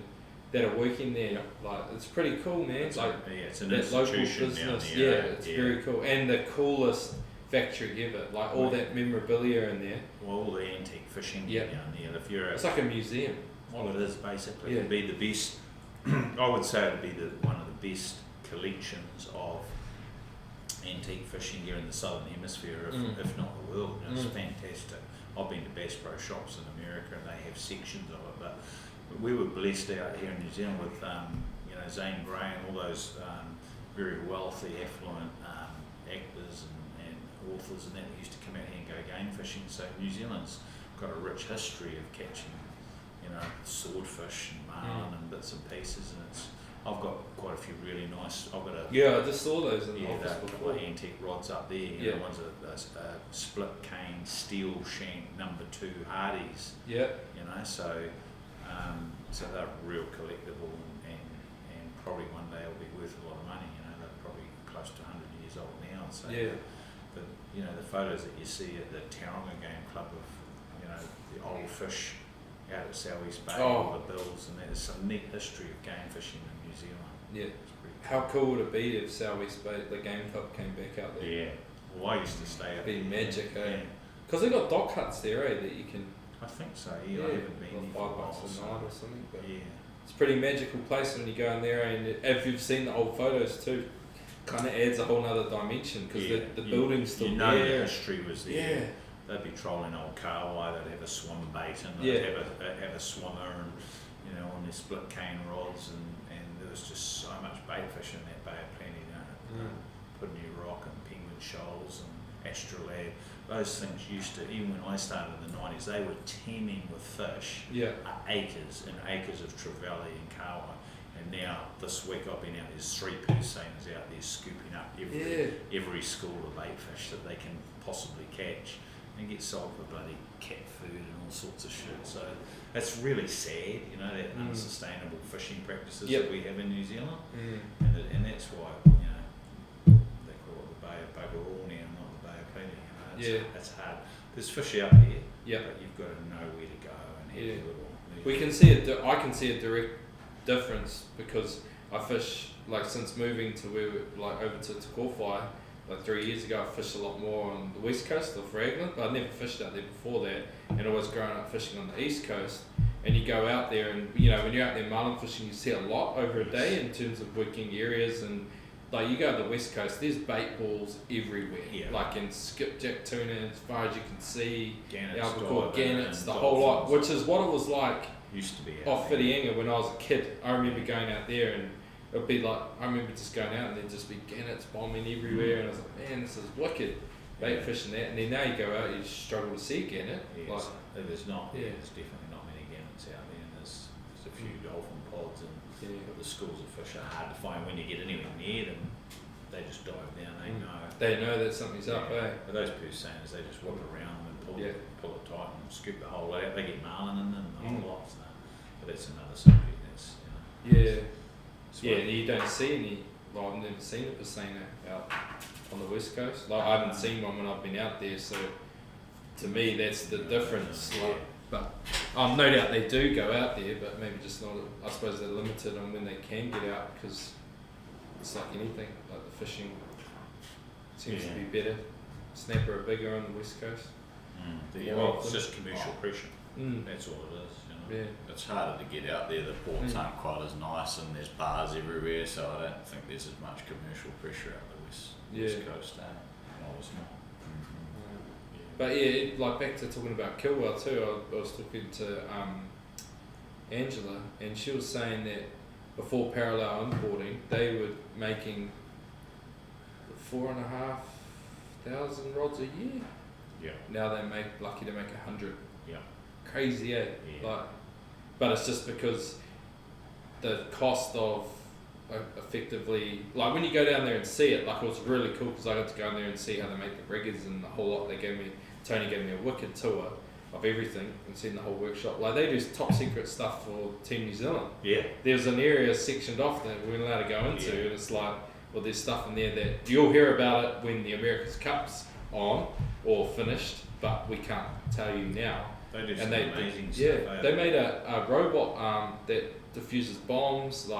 that are working there. Like it's pretty cool, man. It's an institution local business. It's very cool, and the coolest factory ever, like all that memorabilia in there. Well, all the antique fishing gear down there. It's like a museum. Well, it is basically. It'd be the best. I would say it'd be one of the best collections of antique fishing gear in the southern hemisphere, if not the world. And it's fantastic. I've been to Bass Pro shops in America, and they have sections of it. But we were blessed out here in New Zealand with Zane Grey and all those very wealthy, affluent actors and authors and that used to come out here and go game fishing. So New Zealand's got a rich history of catching, swordfish and marlin and bits and pieces, and I've got quite a few really nice. I just saw those in the office before. Antique rods up there. One's a split cane steel shank number 2 Hardies. Yeah. So so they're real collectible, and probably one day will be worth a lot of money. They're probably close to 100 years old now. So but the photos that you see at the Tauranga Game Club of the old fish out at South East Bay, all the bills, and there's some neat history of game fishing in New Zealand. Yeah. How cool would it be if South East Bay, the game club, came back out there? Yeah. Well, I used to stay up there. It'd be magic, eh? Because they got dock huts there, eh? That you can. I think so. Yeah, I haven't been there for a while. $5 a night or something. But yeah. It's a pretty magical place when you go in there, and if you've seen the old photos too, kind of adds a whole nother dimension because the building's still there. The history was there. Yeah. They'd be trolling old Kauai. They'd have a swim bait and they'd have a swimmer and on their split cane rods and there was just so much bait fish in that Bay of Plenty. Pudney Rock and Penguin Shoals and Astrolabe. Those things used to, even when I started in the 90s, they were teeming with fish. Acres and acres of trevally and Kauai. And now this week I've been out, there's 3 purseines out there scooping up every school of bait fish that they can possibly catch and get sold for bloody cat food and all sorts of shit. So that's really sad, that unsustainable fishing practices that we have in New Zealand. And that's why, they call it the Bay of Bugger All now, not the Bay of Plenty. It's hard. There's fish out there, but you've got to know where to go and have your little move. We can see I can see a direct difference because I fish since moving to over to Te Kōwhai 3 years ago. I fished a lot more on the west coast of Raglan, but I'd never fished out there before that, and I was growing up fishing on the east coast. And you go out there, and when you're out there marlin fishing, you see a lot over a day in terms of working areas. And you go to the west coast, there's bait balls everywhere, in skipjack tuna as far as you can see, albacore, gannets, the whole lot, which is what it was like. Used to be off Whitianga when I was a kid. I remember going out there and it'd be I remember just going out and there'd just be gannets bombing everywhere, and I was like, man, this is wicked. Bait fishing that, and then now you go out, you struggle to see a gannet. There's definitely not many gannets out there, and there's a few dolphin pods, and but the schools of fish are hard to find. When you get anywhere near them, they just dive down. They know that something's up, eh? But those purseines, they just whip around them and pull it tight and scoop the whole out. They get marlin in them and the whole lot. But that's another subject. You don't see any. I've never seen a purseine out on the west coast. I haven't seen one when I've been out there. So to me, that's the difference. But no doubt they do go out there, but maybe just not. I suppose they're limited on when they can get out because it's like anything. Like the fishing seems to be better. Snapper are bigger on the west coast. It's just commercial pressure. That's all it is. It's harder to get out there. The ports aren't quite as nice, and there's bars everywhere, so I don't think there's as much commercial pressure out the west coast. But back to talking about Kilwell too. I was talking to Angela, and she was saying that before parallel importing, they were making 4,500 rods a year. Now they lucky to make 100. Crazy, eh? But it's just because the cost of effectively, when you go down there and see it, it was really cool because I got to go in there and see how they make the riggers and the whole lot. Tony gave me a wicked tour of everything and seen the whole workshop. They do top secret stuff for Team New Zealand. There's an area sectioned off that we're allowed to go into, and it's there's stuff in there that you'll hear about it when the America's Cup's on or finished, but we can't tell you now. They do some amazing stuff. They made a robot arm that diffuses bombs,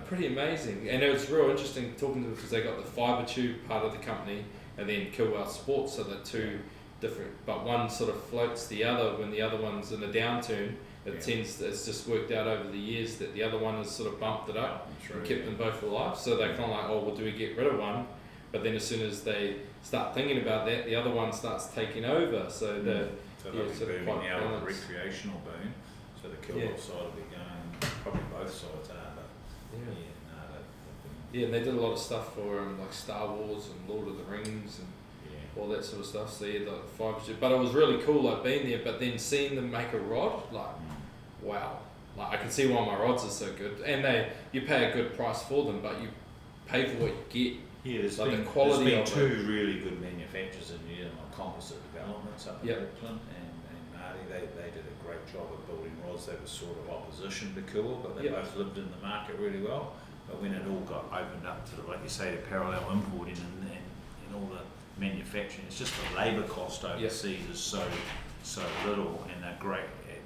pretty amazing. And it was real interesting talking to them because they got the fibre tube part of the company and then Kilwell Sports, so they're two different, but one sort of floats the other when the other one's in a downturn. It's just worked out over the years that the other one has sort of bumped it up and kept them both alive. So they're kind of do we get rid of one? But then as soon as they start thinking about that, the other one starts taking over. So they'll be booming now with the recreational boom. So the Kilwell side will be going, probably both sides are, but and they did a lot of stuff for Star Wars and Lord of the Rings and all that sort of stuff. So the fibre tube. But it was really cool being there, but then seeing them make a rod, wow. I can see why my rods are so good. And you pay a good price for them, but you pay for what you get. There's the quality been of two really good manufacturers in New Zealand, Composite Developments up in Auckland and Marty, they did a great job of building rods. They were sort of opposition to Kilwell, but they both lived in the market really well. But when it all got opened up to, like you say, the parallel importing and all the manufacturing, it's just the labour cost overseas is so little, and they're great at,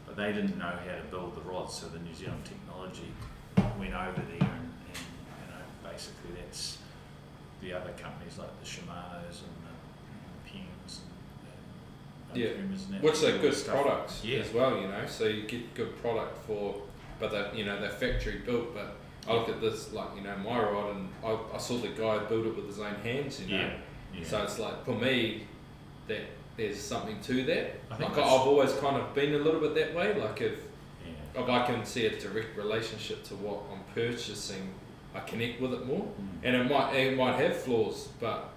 but they didn't know how to build the rods, so the New Zealand technology went over there, and basically that's the other companies like the Shimano's and the Pens and which are good products as well, so you get good product but they're factory built. But I look at this, like, my rod, and I saw the guy build it with his own hands, so it's like, for me, that there's something to that. I've always kind of been a little bit that way, like if I can see a direct relationship to what I'm purchasing, I connect with it more, and it might have flaws, but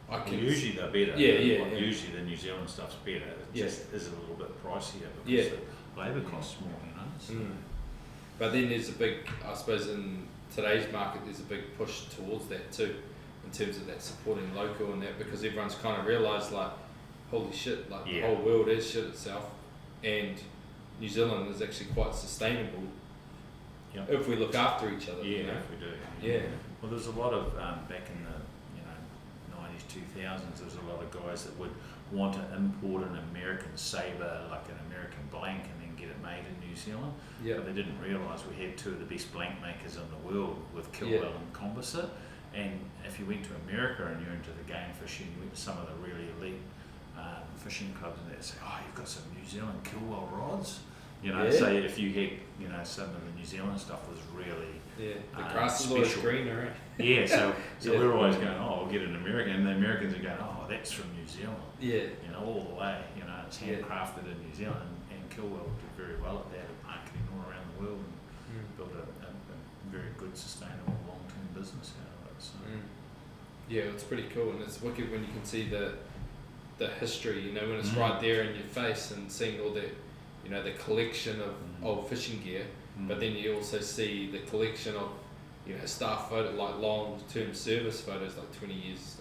I can. Usually they're better. Usually the New Zealand stuff's better. It just is a little bit pricier because the labour costs more. So. But then there's a big, I suppose, in today's market, there's a big push towards that too, in terms of that supporting local and that, because everyone's kind of realised, like, holy shit, like the whole world is shit itself, and New Zealand is actually quite sustainable. If we look after each other. If we do. Well, there's a lot of back in the 90s, 2000s. There's a lot of guys that would want to import an American saber, like an American blank, and then get it made in New Zealand. But they didn't realise we had two of the best blank makers in the world with Kilwell and Composite. And if you went to America and you're into the game fishing, you went to some of the really elite fishing clubs, and they'd say, "Oh, you've got some New Zealand Kilwell rods." So if you had, some of the New Zealand stuff was really the grass is always greener, right? So we're always going, "Oh, we'll get an American," and the Americans are going, "Oh, that's from New Zealand." All the way. It's handcrafted in New Zealand, and Kilwell did very well at that, at marketing all around the world, and built a very good, sustainable, long-term business out of it. So. It's pretty cool, and it's wicked when you can see the history, when it's right there in your face, and seeing all that, the collection of old fishing gear, but then you also see the collection of, staff photo, like long-term service photos, like 20 years,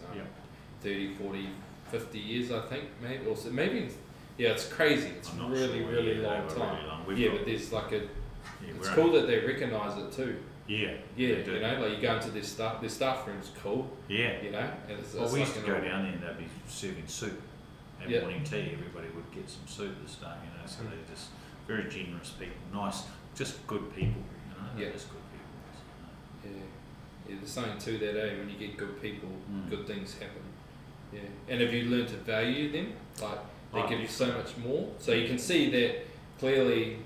30, 40, 50 years, I think, maybe, it's crazy. It's really, really long time. Really long. But there's like it's cool that they recognise it too. Like you go into their staff room's cool. And it's we used to go down there and they'd be serving soup and morning tea. Everybody would get some soup at the start, so they're just very generous people, nice, just good people, just good people. There's something to that, when you get good people, good things happen. And have you learned to value them? Like, they give you so much more. So you can see that clearly,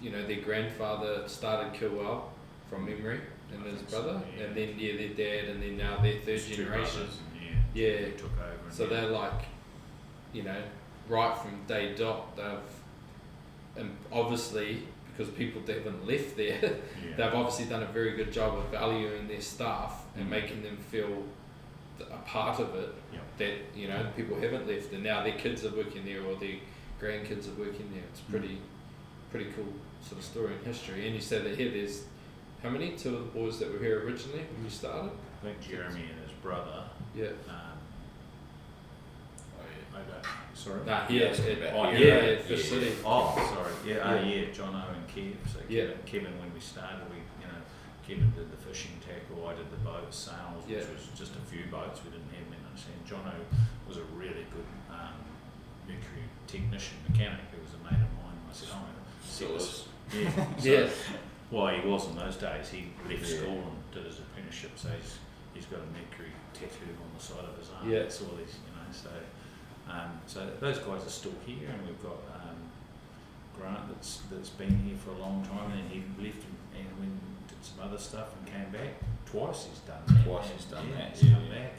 their grandfather started Kilwell from memory, and his brother, and then their dad, and then now their third generation. They took over. So they're like, right from day dot, they've, and obviously, because people that haven't left there, they've obviously done a very good job of valuing their staff and making them feel a part of it, that people haven't left, and now their kids are working there, or their grandkids are working there. It's pretty cool sort of story in history. And you say that here there's how many? Two of the boys that were here originally when you started? I think Jeremy and his brother. Sorry. Fish City. Oh, sorry. Jono and Kev. So Kevin, when we started, Kevin did the fishing tackle, I did the boat sails, which was just a few boats, we didn't have many. And Jono was a really good mercury technician, mechanic. He was a mate of mine. I said, well, he was in those days. He left school and did his apprenticeship, so he's got a mercury tattoo on the side of his arm. That's all these, so those guys are still here, and we've got Grant that's been here for a long time, and he left and went and did some other stuff and came back. Twice he's done that. He's come back,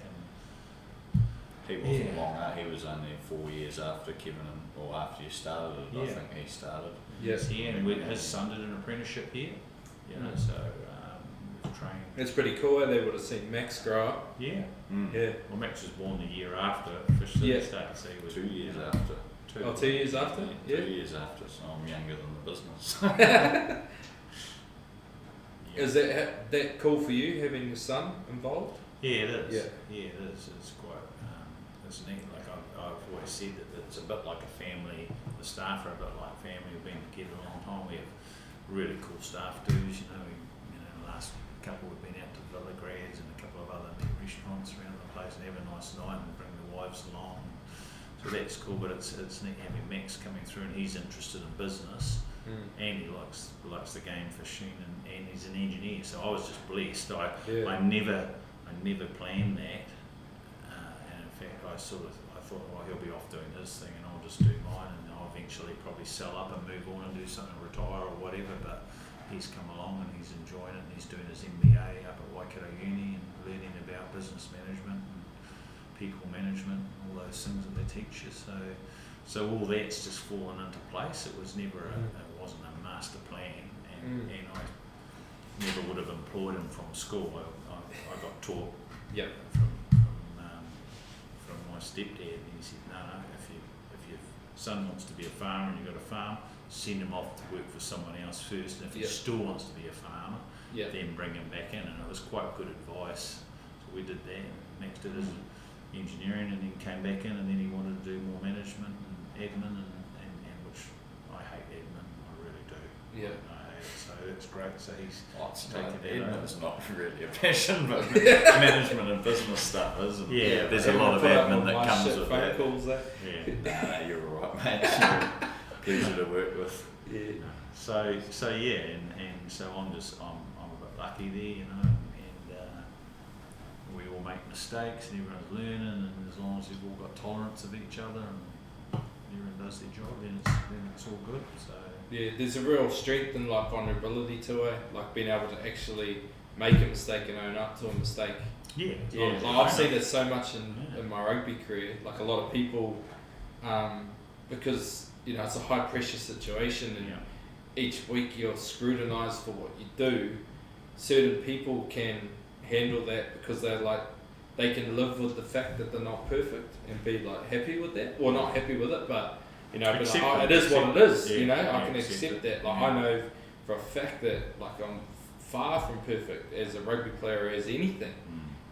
and he wasn't long. He was only 4 years after Kevin, or after you started it. I think he started. And his son did an apprenticeship here. So we've trained. It's pretty cool. They would have seen Max grow up. Well, Max was born the year after Fish City started, so he was 2 years after. 2 years after? 2 years after, so I'm younger than the business. Is that cool for you, having your son involved? Yeah, it is. It is. It's it's neat. Like I've always said that it's a bit like a family. The staff are a bit like family. We've been together a long time. We have really cool staff dudes. The last couple we've been out to Villa Grads and a couple of other neat restaurants around the place and have a nice night and bring the wives along. So that's cool. But it's neat having Max coming through, and he's interested in business. And he likes the game fishing, and he's an engineer. So I was just blessed. I never planned that, and in fact I thought, well, he'll be off doing his thing, and I'll just do mine, and I'll eventually probably sell up and move on and do something, retire or whatever. But he's come along and he's enjoying it, and he's doing his MBA up at Waikato Uni and learning about business management and people management, and all those things that they teach you. So all that's just fallen into place. It was never it wasn't a master plan, and I never would have employed him from school. I got taught from my stepdad, and he said, no, if your son wants to be a farmer and you've got a farm, send him off to work for someone else first, and if he still wants to be a farmer, then bring him back in. And it was quite good advice. So we did that, and Max did his engineering, and then came back in, and then he wanted to do more management and admin, and which I hate admin, I really do. I hate it, so that's great. So he's taken that over. Admin's not really a passion, but management and business stuff is. There's a lot of admin that comes with that. Calls that. Nah, you're alright, mate. Pleasure to work with. So and so I'm a bit lucky there, and we all make mistakes, and everyone's learning, and as long as you've all got tolerance of each other and everyone does their job, then it's all good. So there's a real strength and like vulnerability to it, like being able to actually make a mistake and own up to a mistake. Like I've seen it so much in my rugby career. Like a lot of people, because it's a high pressure situation, and each week you're scrutinised for what you do. Certain people can handle that because they can live with the fact that they're not perfect and be like happy with that, or not happy with it, but it is what it is. I can accept that. Like I know for a fact that like I'm far from perfect as a rugby player as anything,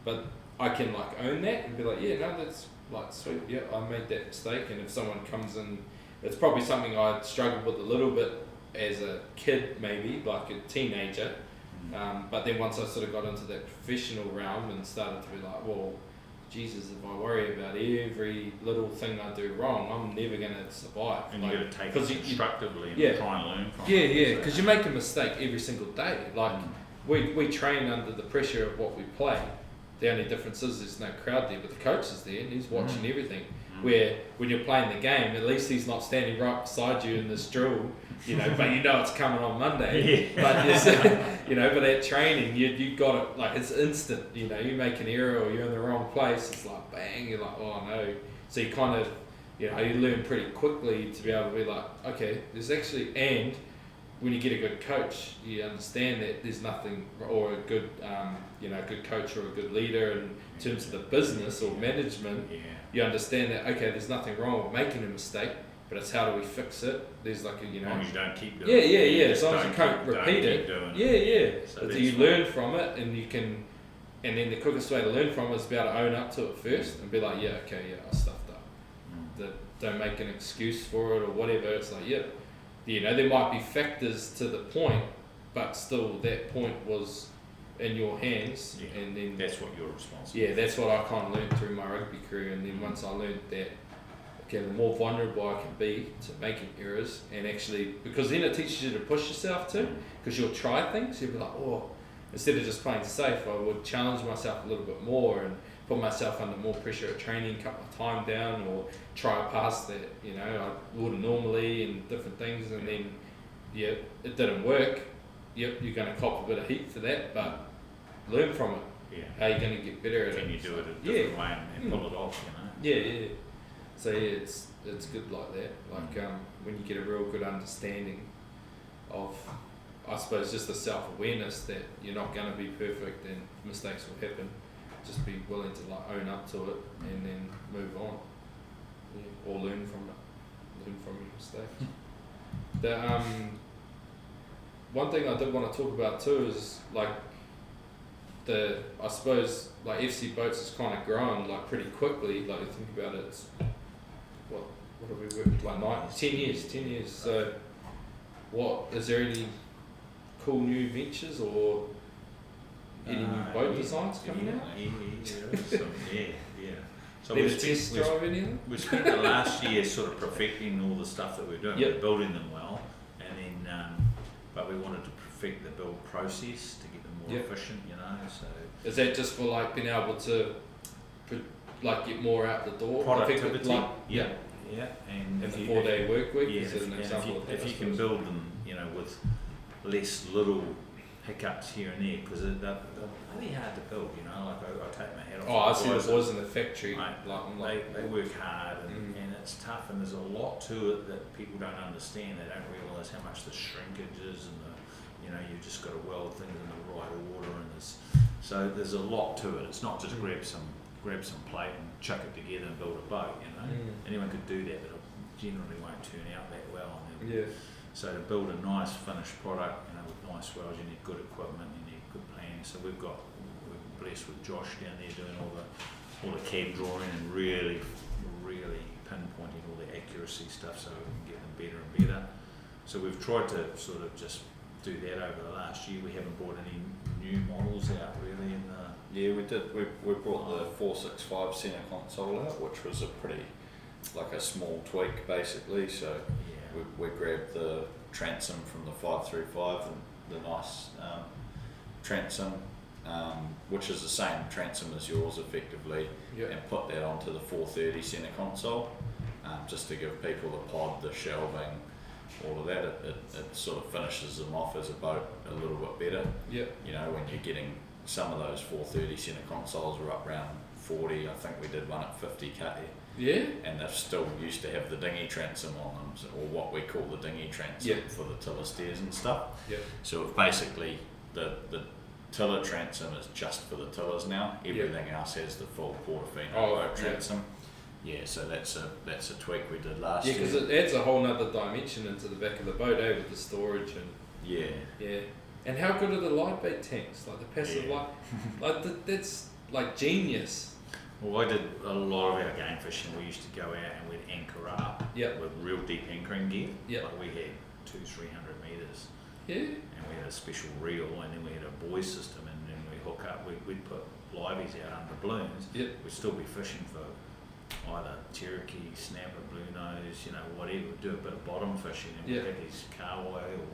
but I can like own that and be like, that's like sweet. I made that mistake, and if someone comes in, it's probably something I struggled with a little bit as a kid, maybe like a teenager. But then once I sort of got into that professional realm and started to be like, well, Jesus, if I worry about every little thing I do wrong, I'm never going to survive. And you've got to take it constructively and try and learn from it. Yeah, because you make a mistake every single day. Like, we train under the pressure of what we play. The only difference is there's no crowd there, but the coach is there and he's watching everything. Where when you're playing the game, at least he's not standing right beside you in this drill, but it's coming on Monday. But but at training, you got it, like it's instant. You make an error or you're in the wrong place, it's like bang, you're like, oh no. So you kind of, you learn pretty quickly to be able to be like, okay, there's actually, and when you get a good coach, you understand that there's nothing, or a good, good coach or a good leader in terms of the business or management. You understand that, okay, there's nothing wrong with making a mistake, but it's how do we fix it? There's like a, as long as you don't keep doing it. As long as you can't repeat it. So you learn from it, and you can, and then the quickest way to learn from it is to be able to own up to it first and be like, I stuffed up. Don't make an excuse for it or whatever. It's like, there might be factors to the point, but still that point was in your hands, and then that's what you're responsible. That's what I kind of learned through my rugby career, and then once I learned that, okay, the more vulnerable I can be to making errors, and actually, because then it teaches you to push yourself too, because you'll try things, you'll be like, instead of just playing safe, I would challenge myself a little bit more and put myself under more pressure at training, cut my time down, or try past that, I wouldn't normally, and different things, and then, it didn't work. You're going to cop a bit of heat for that, but learn from it. How are you going to get better at it? Can you do it a different way and pull it off, So it's good like that. Like when you get a real good understanding of, I suppose, just the self-awareness that you're not going to be perfect and mistakes will happen. Just be willing to like own up to it and then move on, or learn from it, learn from your mistakes. The one thing I did want to talk about too is like I suppose like FC Boats is kind of growing like pretty quickly. Like you think about it, it's what have we worked like 10 years. So what is there any cool new ventures or any new boat designs coming out? Yeah. So Need a test drive anything? we spent the last year sort of perfecting all the stuff that we're doing. Yep. We're building them well, and then but we wanted to perfect the build process to get them more Yep. efficient. So Is that just for like being able to like get more out the door? productivity. Like, Yeah. And And the if 4-day work week Yeah, is an example of that. if I you can suppose. build them, with less little hiccups here and there, because they're really hard to build. Like I take my hat off. Oh, I to see the guys boys in the factory. Mate, they work hard and it's tough, and there's a lot to it that people don't understand. They don't realise how much the shrinkage is, and you've just got to weld things in the right order, and there's a lot to it. It's not just grab some plate and chuck it together and build a boat. Anyone could do that, but it generally won't turn out that well. Yeah. So to build a nice finished product, with nice welds, you need good equipment, you need good planning. So we're blessed with Josh down there doing all the CAD drawing and really pinpointing all the accuracy stuff, so we can get them better and better. So we've tried to sort of just do that over the last year. We haven't brought any new models out really in the. Yeah, we did. We brought the 465 centre console out, which was a pretty, like a small tweak basically. So we grabbed the transom from the 535 and the nice transom, which is the same transom as yours effectively, and put that onto the 430 centre console, just to give people the pod, the shelving, all of that. It sort of finishes them off as a boat a little bit better. When you're getting some of those 430 centre consoles are up around 40. I think we did one at 50k. Yeah. And they still used to have the dinghy transom on them, or what we call the dinghy transom for the tiller stairs and stuff. So basically the tiller transom is just for the tillers now. Everything else has the full Portofino boat transom. So that's a tweak we did last year. Yeah, because it adds a whole nother dimension into the back of the boat, with the storage and. Yeah. And how good are the light bait tanks? Like the passive light, that's like genius. Well, I did a lot of our game fishing. We used to go out and we'd anchor up with real deep anchoring gear. Like we had 200-300 metres. And we had a special reel, and then we had a buoy system, and then we hook up. We'd put liveys out under balloons. We'd still be fishing for either Cherokee, snapper, blue nose, whatever. We'd do a bit of bottom fishing, and we'd have these kahawai, or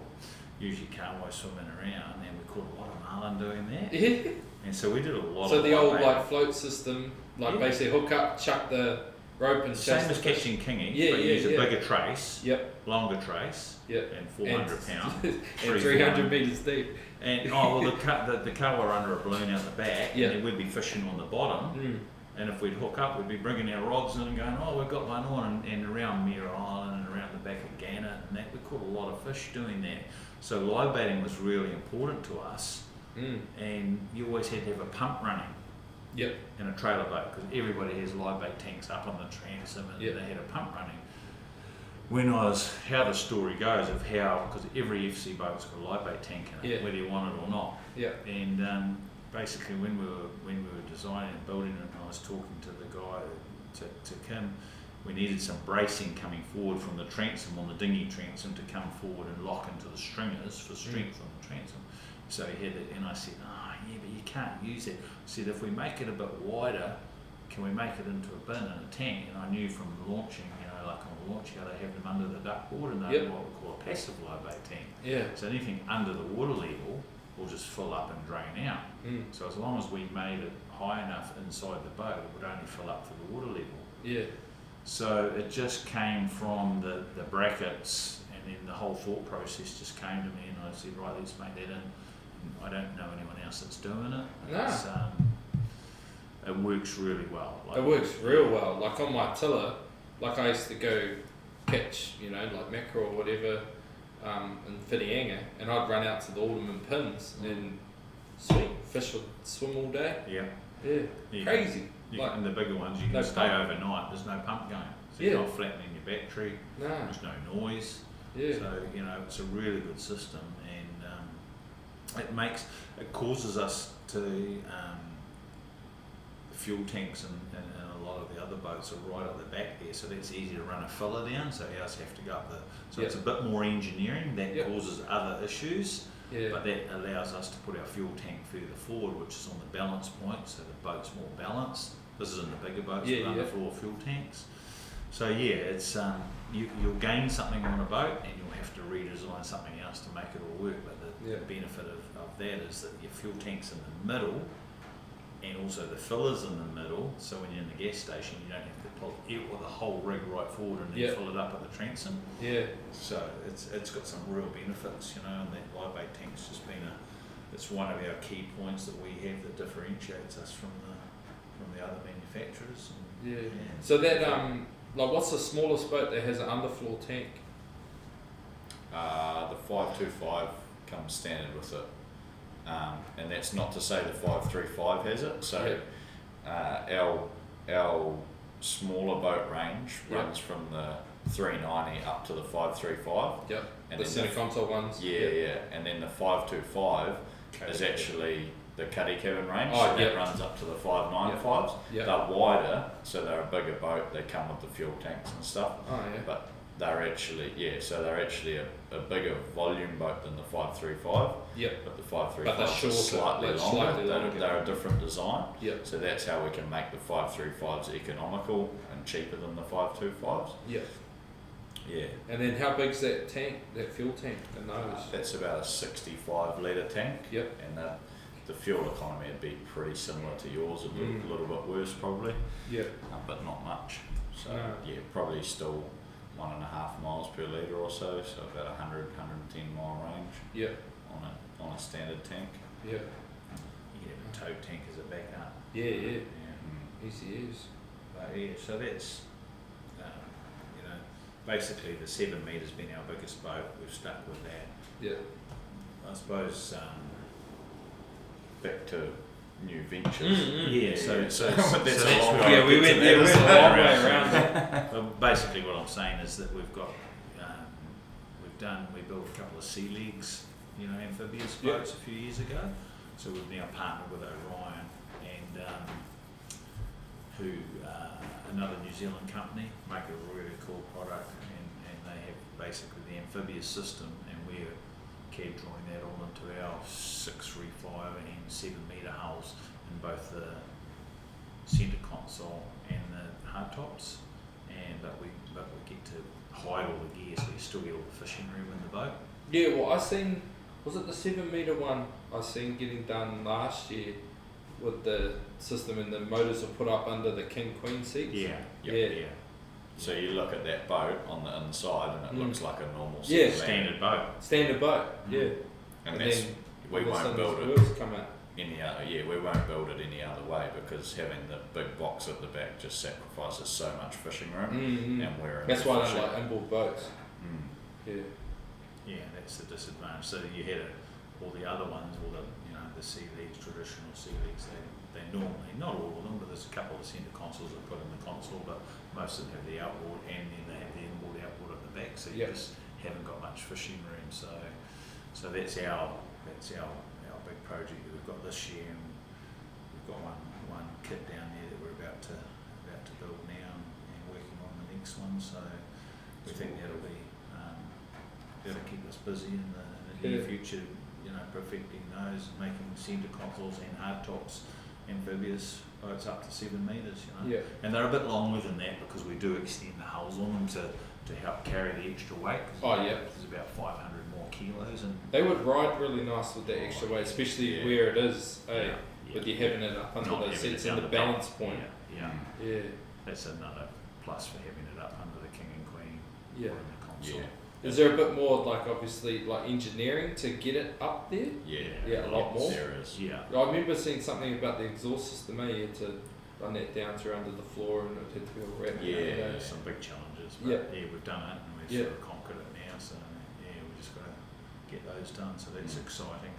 usually kahawai swimming around, and we caught a lot of marlin doing that. And so we did a lot. So of the old live bait. float system, basically hook up, chuck the rope and same as catching kingies, but use a bigger trace, longer trace, and 400 pound, and 300 metres deep. And the kahawai are under a balloon out the back, and then we'd be fishing on the bottom. And if we'd hook up, we'd be bringing our rods in and going, we've got one on, and around Mirror Island and around the back of Gannett and that, we caught a lot of fish doing that. So live baiting was really important to us, and you always had to have a pump running in a trailer boat, because everybody has live bait tanks up on the transom, and they had a pump running. How the story goes of how, because every FC boat's got a live bait tank in it, whether you want it or not. And basically when we were designing and building it, and I was talking to the guy, to Kim, we needed some bracing coming forward from the transom, on the dinghy transom, to come forward and lock into the stringers for strength on the transom. So he had it, and I said, but you can't use it. I said, if we make it a bit wider, can we make it into a bin and a tank? And I knew from launching, like on a launch, how they have them under the duckboard, and they're what we call a passive live bait tank. So anything under the water level will just fill up and drain out. So as long as we made it high enough inside the boat, it would only fill up to the water level. So it just came from the brackets, and then the whole thought process just came to me, and I said, right, let's make that in. I don't know anyone else that's doing it. It works really well. It works real well. Like on my tiller, like I used to go catch, like mackerel or whatever, in Whitianga, and I'd run out to the Alderman pins and fish would swim all day. Crazy. And the bigger ones, you can stay overnight. There's no pump going, so you're not flattening your battery. There's no noise. So it's a really good system, and it causes us to fuel tanks and a lot of the other boats are right at the back there, so that's easy to run a filler down, so ours have to go up so it's a bit more engineering that causes other issues, but that allows us to put our fuel tank further forward, which is on the balance point, so the boat's more balanced. This is in the bigger boats with underfloor fuel tanks. So it's you'll gain something on a boat and you'll have to redesign something else to make it all work, but the benefit of that is that your fuel tank's in the middle and also the filler's in the middle, so when you're in the gas station you don't have to pull the whole rig right forward and then fill it up at the transom. So it's got some real benefits, and that live bait tank's just been it's one of our key points that we have that differentiates us from the other manufacturers. So that like, what's the smallest boat that has an underfloor tank? The 525 comes standard with it, and that's not to say the 535 has it. So our smaller boat range runs from the 390 up to the 535. And the center console ones. And then the 525 is actually the cuddy cabin range, so that runs up to the 595s. They're wider, so they're a bigger boat. They come with the fuel tanks and stuff. But they're actually a bigger volume boat than the 535. But the 535 is slightly longer. They're a different design. So that's how we can make the 535s economical and cheaper than the 525s. And then how big's that tank, that fuel tank? The nose? That's about a 65 litre tank. And the fuel economy would be pretty similar to yours, a little bit worse probably. But not much. So probably still 1.5 miles per litre or so about 110 mile range. On a standard tank. You get a tow tank as a backup. Easy is. But so that's basically the 7 metres been our biggest boat. We've stuck with that. I suppose back to new ventures. So that's a long way. We went a long way around. Well, basically what I'm saying is that we've got we built a couple of sea legs, amphibious boats a few years ago. So we've now partnered with Orion and who another New Zealand company, make a really cool product, and they have basically the amphibious system, and we're cab drawing that all into our 6 reef-fire and 7 metre hulls in both the centre console and the hard tops, but we get to hide all the gear, so you still get all the fishing room in the boat. Well, I seen, was it the 7 metre one I seen getting done last year with the system, and the motors are put up under the king queen seats? So you look at that boat on the inside and it looks like a normal standard boat. And that's, we won't build it any other we won't build it any other way, because having the big box at the back just sacrifices so much fishing room, and that's why I like inboard boats. That's the disadvantage. So you had all the other ones, all the the sea legs, traditional sea legs, they normally, not all of them, but there's a couple of centre consoles that put in the console, but most of them have the outboard and then they have the inboard outboard at the back, so you just haven't got much fishing room. So that's our big project that we've got this year, and we've got one kit down there that we're about to build now and working on the next one. So we think that'll keep us busy in the near future. Perfecting those, making centre consoles and hard tops amphibious boats up to 7 metres. And they're a bit longer than that because we do extend the hulls on them to help carry the extra weight. There's about 500 more kilos, and they would ride really nice with that extra weight, especially where it is. With you having it up under those seats and the balance point. That's another plus for having it up under the king and queen. In the console. Is there a bit more, obviously, engineering to get it up there? A lot more. There is. I remember seeing something about the exhaust system. You had to run that down through under the floor, and it had to be all wrapped. Some big challenges. But we've done it, and we've sort of conquered it now. So we just got to get those done. So that's exciting.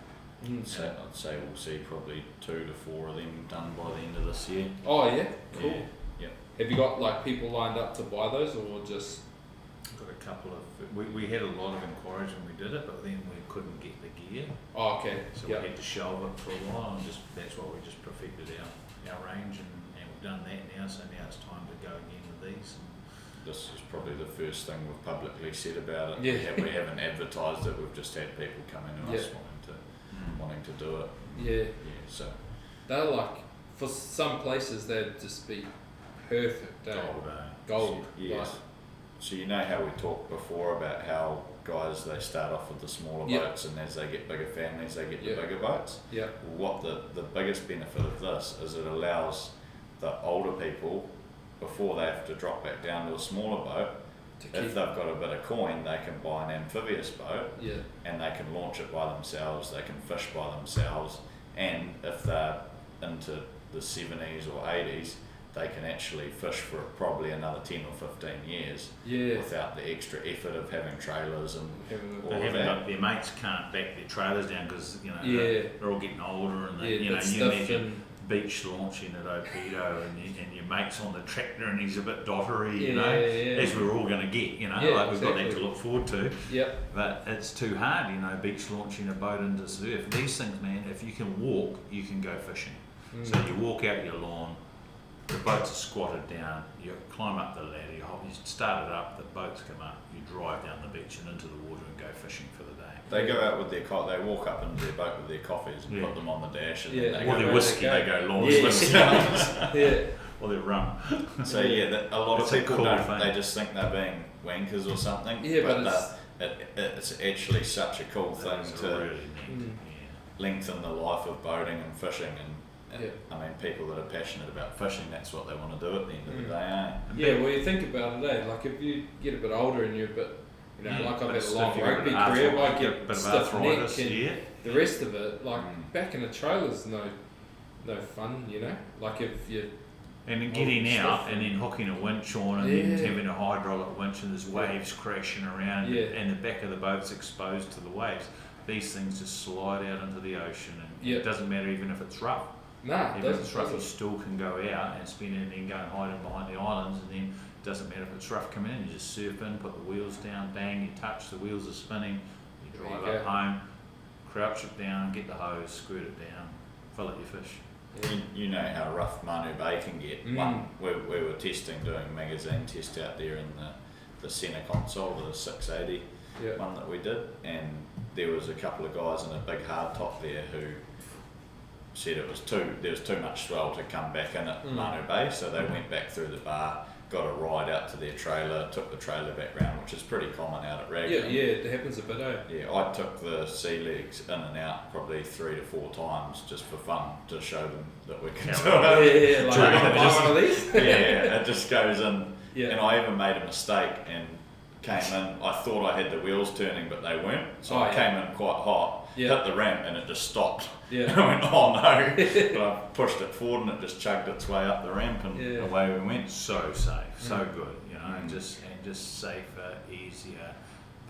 So I'd say we'll see probably 2 to 4 of them done by the end of this year. Oh yeah, cool. Have you got people lined up to buy those, or just? got a couple of. We had a lot of inquiries when we did it, but then we couldn't get the gear, Oh, okay. so Yeah. we had to shelve it for a while, and that's why we just perfected our range, and we've done that now. So now it's time to go again with these. This is probably the first thing we've publicly said about it. Yeah. We haven't advertised it. We've just had people come in to us Yeah. wanting to do it. Yeah. Yeah, so They're like, for some places, they'd just be perfect. Gold. yes. Like, So you know how we talked before about how guys, they start off with the smaller Yeah. boats, and as they get bigger families, they get the Yeah. bigger boats. yeah. What the biggest benefit of this is, it allows the older people, before they have to drop back down to a smaller boat, To if keep. they've got a bit of coin, they can buy an amphibious boat Yeah. and they can launch it by themselves, they can fish by themselves, and if they're into the 70s or 80s, they can actually fish for probably another 10 or 15 years Yeah. without the extra effort of having trailers and Having all They of haven't that. got, their mates can't back their trailers down because Yeah. they're all getting older, and Yeah, they, you bit imagine stiff beach launching at Opedo, and your mate's on the tractor and he's a bit dottery, Yeah, yeah. as we're all going to get, Yeah, like we've got that to exactly. look forward to. Yep. But it's too hard, beach launching a boat into surf. These things, man, if you can walk, you can go fishing. So you walk out your lawn, the boats are squatted down, you climb up the ladder, you start it up, the boats come up, you drive down the beach and into the water and go fishing for the day. They go out with their they walk up into their boat with their coffees and Yeah. put them on the dash, and Yeah. then they Or go their where whiskey, they they go. go launch Yeah. themselves, Yeah. or their rum. So yeah, a lot It's of a people cool don't. thing. They just think they're being wankers or something. Yeah, but it's actually such a cool thing That's to really neat. Mm. lengthen the life of boating and fishing. And Yeah. I mean, people that are passionate about fishing, that's what they want to do at the end of the Mm. day, eh? Yeah, well, you think about it, like if you get a bit older and you're a bit, Yeah, like I've but had a stiff, long you've got rugby an career, arthritis, I a get bit of stiff neck arthritis, and yeah. the rest of it, like Mm. back in a trailer's no fun, like if you, And then getting out stuff. and then hooking a winch on and Yeah. then having a hydraulic winch and there's waves crashing around Yeah. and the back of the boat's exposed to the waves. These things just slide out into the ocean, and Yeah. it doesn't matter even if it's rough. nah, it Even if it's doesn't, rough, you doesn't. still can go out and spin it and then go and hide it behind the islands, and then it doesn't matter if it's rough coming in, you just surf in, put the wheels down, bang, you touch, the wheels are spinning, you There drive you up go. home, crouch it down, get the hose, squirt it down, fill up your fish. You know how rough Manu Bay can get. Mm. We were doing a magazine test out there in the centre console, the 680 Yeah. one that we did, and there was a couple of guys in a big hard top there who said there was too much swell to come back in at Mm. Manu Bay, so they went back through the bar, got a ride out to their trailer, took the trailer back round, which is pretty common out at Raglan. Yeah, it happens a bit, eh? Yeah, I took the sea legs in and out probably 3 to 4 times just for fun, to show them that we can do Yeah, it. like, True. buy one of these? Yeah, it just goes in. Yeah. And I even made a mistake and came in, I thought I had the wheels turning, but they weren't. So Oh, I yeah. came in quite hot, Yeah. hit the ramp, and it just stopped. Yeah. I went, oh no. But I pushed it forward and it just chugged its way up the ramp, and Yeah. away we went. So safe, so Mm. good, and just safer, easier.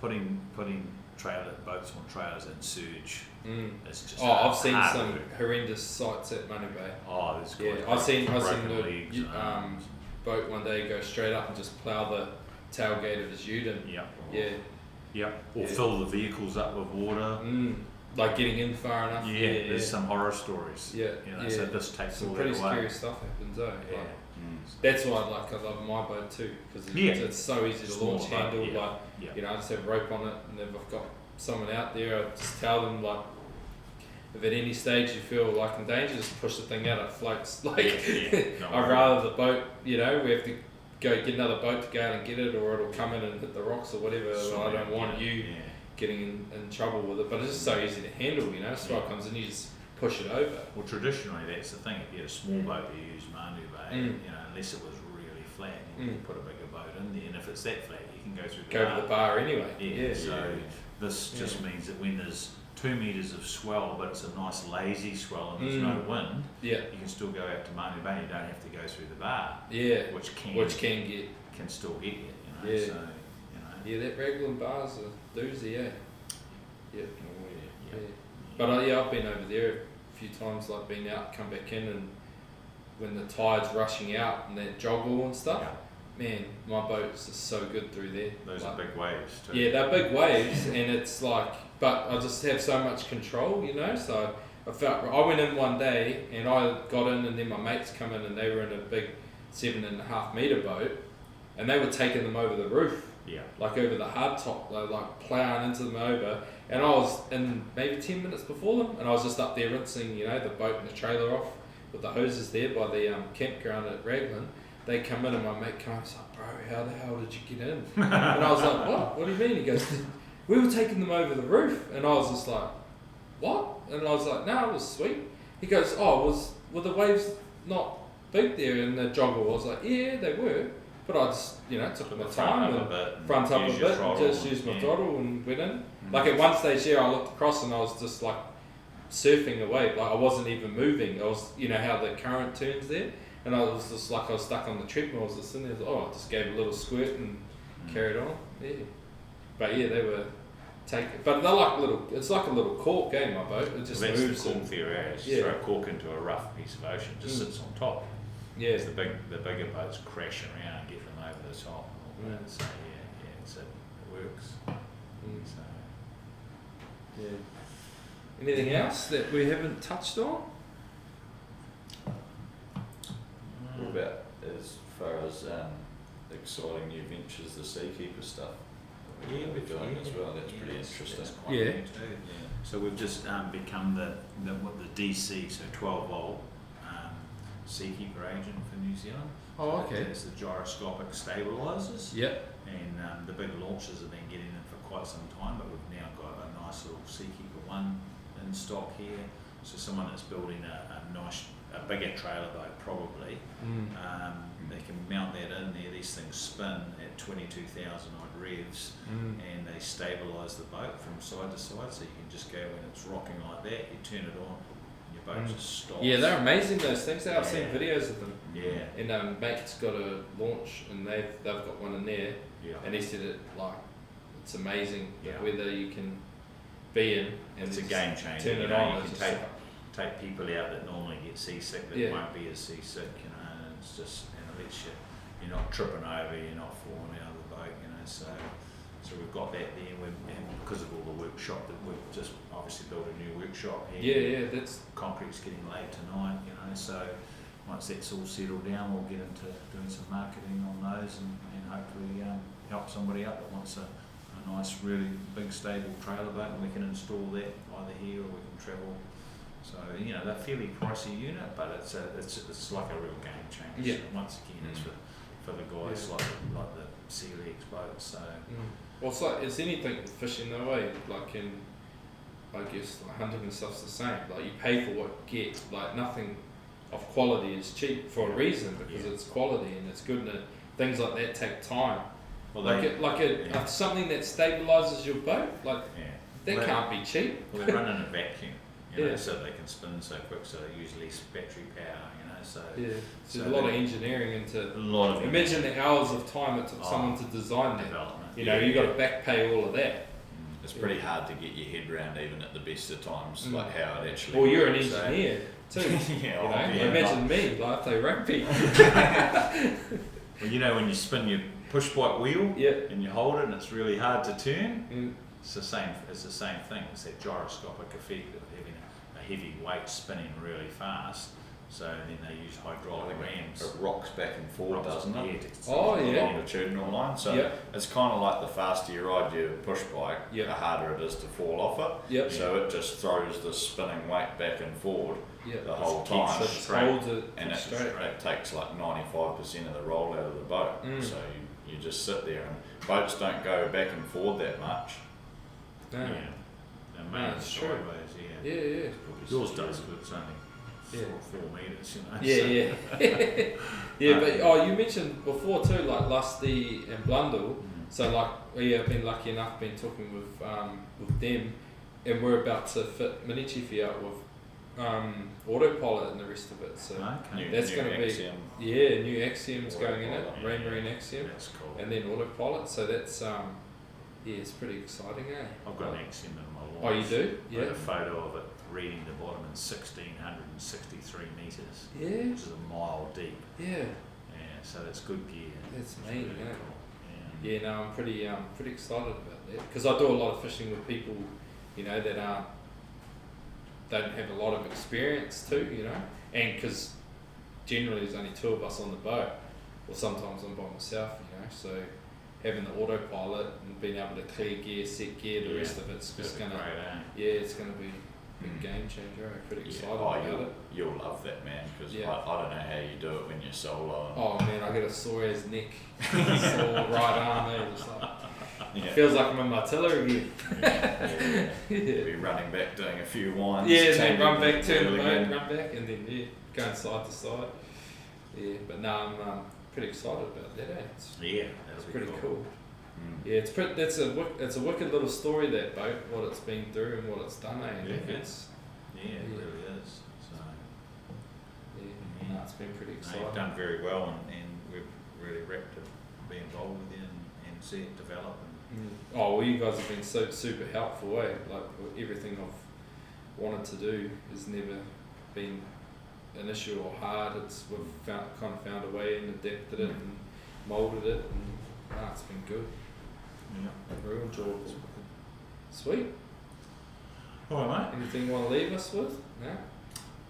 Putting boats on trailers in surge. Mm. It's just Oh, I've seen hard some work. horrendous sights at Money Bay. Oh, there's Yeah, good. I've seen broken the legs, boat one day go straight up and just plough the tailgate of his ute, and Yep. yeah, Yep. Or Yeah. fill the vehicles up with water. like getting in far enough. Yeah, there's some horror stories. Yeah, So yeah. this takes Some all pretty that away. scary stuff happens, though. Yeah. Like, Mm. that's why I love my boat too, because Yeah. it's so easy to Small launch, boat, handle. yeah. Like Yeah. I just have rope on it, and if I've got someone out there, I just tell them like, if at any stage you feel like in danger, just push the thing out, it floats. Like Yeah. No I'd worries. rather the boat, we have to go get another boat to go out and get it, or it'll come in and hit the rocks or whatever. I don't want you Yeah. getting in trouble with it, but it's just so easy to handle. Swell comes in, you just push it over. Well, traditionally that's the thing. If you had a small boat, you use Manu Bay. Mm. Unless it was really flat, you Mm. put a bigger boat in there. And if it's that flat, you can go through the Go bar. to the bar anyway. Yeah. So Yeah. this Yeah. just means that when there's 2 meters of swell, but it's a nice lazy swell and there's no Mm. wind, Yeah, you can still go out to Manu Bay. You don't have to go through the bar, yeah. which Which can get, still get you. Yeah. So yeah, that Raglan bar's a doozy, yeah. Yeah. yeah. Yeah. But I've been over there a few times, like been out, come back in, and when the tide's rushing out and that joggle and stuff, man, my boat's just so good through there. Those like, are big waves too. Yeah, they're big waves, and it's like, but I just have so much control, you know. So I went in one day, and I got in, and then my mates come in, and they were in a big 7.5 meter boat, and they were taking them over the roof. Yeah. Like over the hard top, they like ploughing into them over, and I was in maybe 10 minutes before them, and I was just up there rinsing, you know, the boat and the trailer off with the hoses there by the campground at Raglan. They come in, and my mate comes up, bro, how the hell did you get in? And I was like, what? What do you mean? He goes, we were taking them over the roof, and I was just like, what? And I was like, no, it was sweet. He goes, oh, were the waves not big there in the joggle? I was like, yeah, they were. But I just, you know, took my time and front up a bit and just used my throttle and went in. Like at one stage here, I looked across and I was just like surfing the wave. Like I wasn't even moving. I was, you know, how the current turns there. And I was just like, I was stuck on the treadmill. I was just sitting there, I just gave a little squirt and carried on. Yeah. But yeah, they were but they're like it's like a little cork, my boat. It just moves. The cork theory is throw a cork into a rough piece of ocean, it just sits on top. Yeah. The bigger boats crash around and get them over the top. So it works. So. Yeah. Anything else that we haven't touched on? What about as far as exciting new ventures, the Seakeeper stuff? Yeah, we're doing as well. That's pretty interesting. That's quite new too. So we've just become the DC, so 12-volt Seakeeper agent for New Zealand. Oh, okay. It's the gyroscopic stabilisers. Yep. And the big launches have been getting them for quite some time, but we've now got a nice little Seakeeper 1 in stock here. So someone that's building a bigger trailer boat probably, they can mount that in there. These things spin at 22,000 odd revs, and they stabilise the boat from side to side. So you can just go when it's rocking like that, you turn it on, and your boat just stops. Yeah, they're amazing, those things. I've seen videos of them. Yeah. And mate's got a launch, and they've got one in there. Yeah. And he said it's amazing whether you can be in and it's a game changer. Turn it on. You can take people out that normally get seasick that won't be as seasick, you know, and it's just, and it lets you're not tripping over, you're not falling out of the boat, you know, so we've got that there, and because of all the workshop that we've just obviously built a new workshop here. That's concrete's getting laid tonight, you know, so once that's all settled down, we'll get into doing some marketing on those and hopefully help somebody out that wants a nice, really big, stable trailer boat, and we can install that either here or we can travel. So you know, they're fairly pricey unit, but it's like a real game changer. Yeah. So once again, it's for the guys like the CLX boats. So well, it's anything with fishing that way. Like I guess hunting and stuff's the same. Like you pay for what you get. Like nothing of quality is cheap for a reason, because it's quality and it's good. And things like that take time. Well, something that stabilises your boat, that can't be cheap. Well, they run in a vacuum, you know, so they can spin so quick, so they use less battery power, you know. So so there's a lot of engineering into. Imagine the hours of time it took someone to design that. Development. You know, you got to back pay all of that. It's pretty hard to get your head around, even at the best of times, like how it actually. Well, you're an engineer too. Imagine me, like play rugby. Well, you know, when you spin your push bike wheel and you hold it and it's really hard to turn, it's the same thing. It's that gyroscopic effect of having a heavy weight spinning really fast. So then they use hydraulic rams. It rocks back and forth, doesn't it? Longitudinal line. So it's kind of like the faster you ride your push bike, the harder it is to fall off it. So it just throws the spinning weight back and forward the whole time. And it takes like 95% of the roll out of the boat. So you just sit there, and boats don't go back and forward that much. It's true. Yours does, but it's only 4 meters, you know. But you mentioned before too, like Lusty and Blundell. So like we have been lucky enough, been talking with them, and we're about to fit Minichifi out with autopilot and the rest of it. So that's going to be new Axiom's going in it, Rain Marine Axiom, that's cool. and then autopilot. So that's it's pretty exciting, I've got an Axiom in my life. Oh, you do? I got a photo of it reading the bottom in 1,663 metres. Yeah. Which is a mile deep. Yeah. And so it's good gear. That's It's neat, really yeah. cool. Yeah, no, I'm pretty excited about that because I do a lot of fishing with people, you know, that don't have a lot of experience too, you know, and because generally there's only 2 of us on the boat, or sometimes I'm by myself, you know, so having the autopilot and being able to clear gear, set gear, the rest of it's just That'd be gonna, great, eh? yeah, it's gonna be a big game changer. I'm pretty excited Oh, about it. you'll love that, man, because Yeah. I don't know how you do it when you're solo. Oh man, I get a sore as neck, sore right arm there, just like, Yeah. feels like I'm in my tiller again. Yeah. Yeah. Be running back doing a few winds. Yeah, and then changing run back, turn the wheel boat, again. run back, and then going side to side. Yeah, but no, I'm pretty excited about that. Eh? Yeah, It's that'll be pretty cool. Mm. Yeah, it's a wicked little story, that boat, what it's been through and what it's done. Eh? And Yeah. it's Yeah, it really is. So, yeah, no, it's been pretty no, exciting. you've done very well, and we've really wrapped to be involved with you and see it develop. Mm. Oh well, you guys have been so super helpful. Eh? Like everything I've wanted to do has never been an issue or hard. We've kind of found a way and adapted it and moulded it, and it's been good. Yeah. Real enjoyable. Sweet. All right, mate. Anything you want to leave us with? No?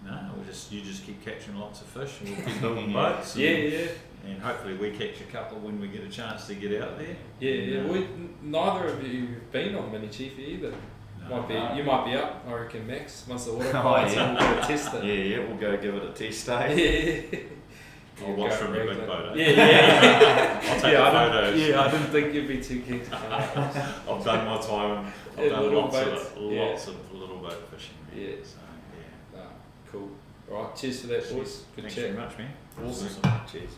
No, you just keep catching lots of fish, and we'll keep building boats. And, Yeah. And hopefully we catch a couple when we get a chance to get out there. Yeah. Neither of you have been on Mini Chiefy either. No. You might be up, I reckon, Max, once the autopilot's yeah. on, we'll go test it. Yeah, we'll go give it a test, eh? Yeah. I'll watch from the big boat. Yeah. I'll take the photos. I didn't think you'd be too keen to come out. I've done my time. I've Yeah, done little lots boats. of little boat fishing. Yeah. So yeah. Cool. Alright, cheers for that, boys. Good Thanks chat. very much, man. Awesome. Cheers.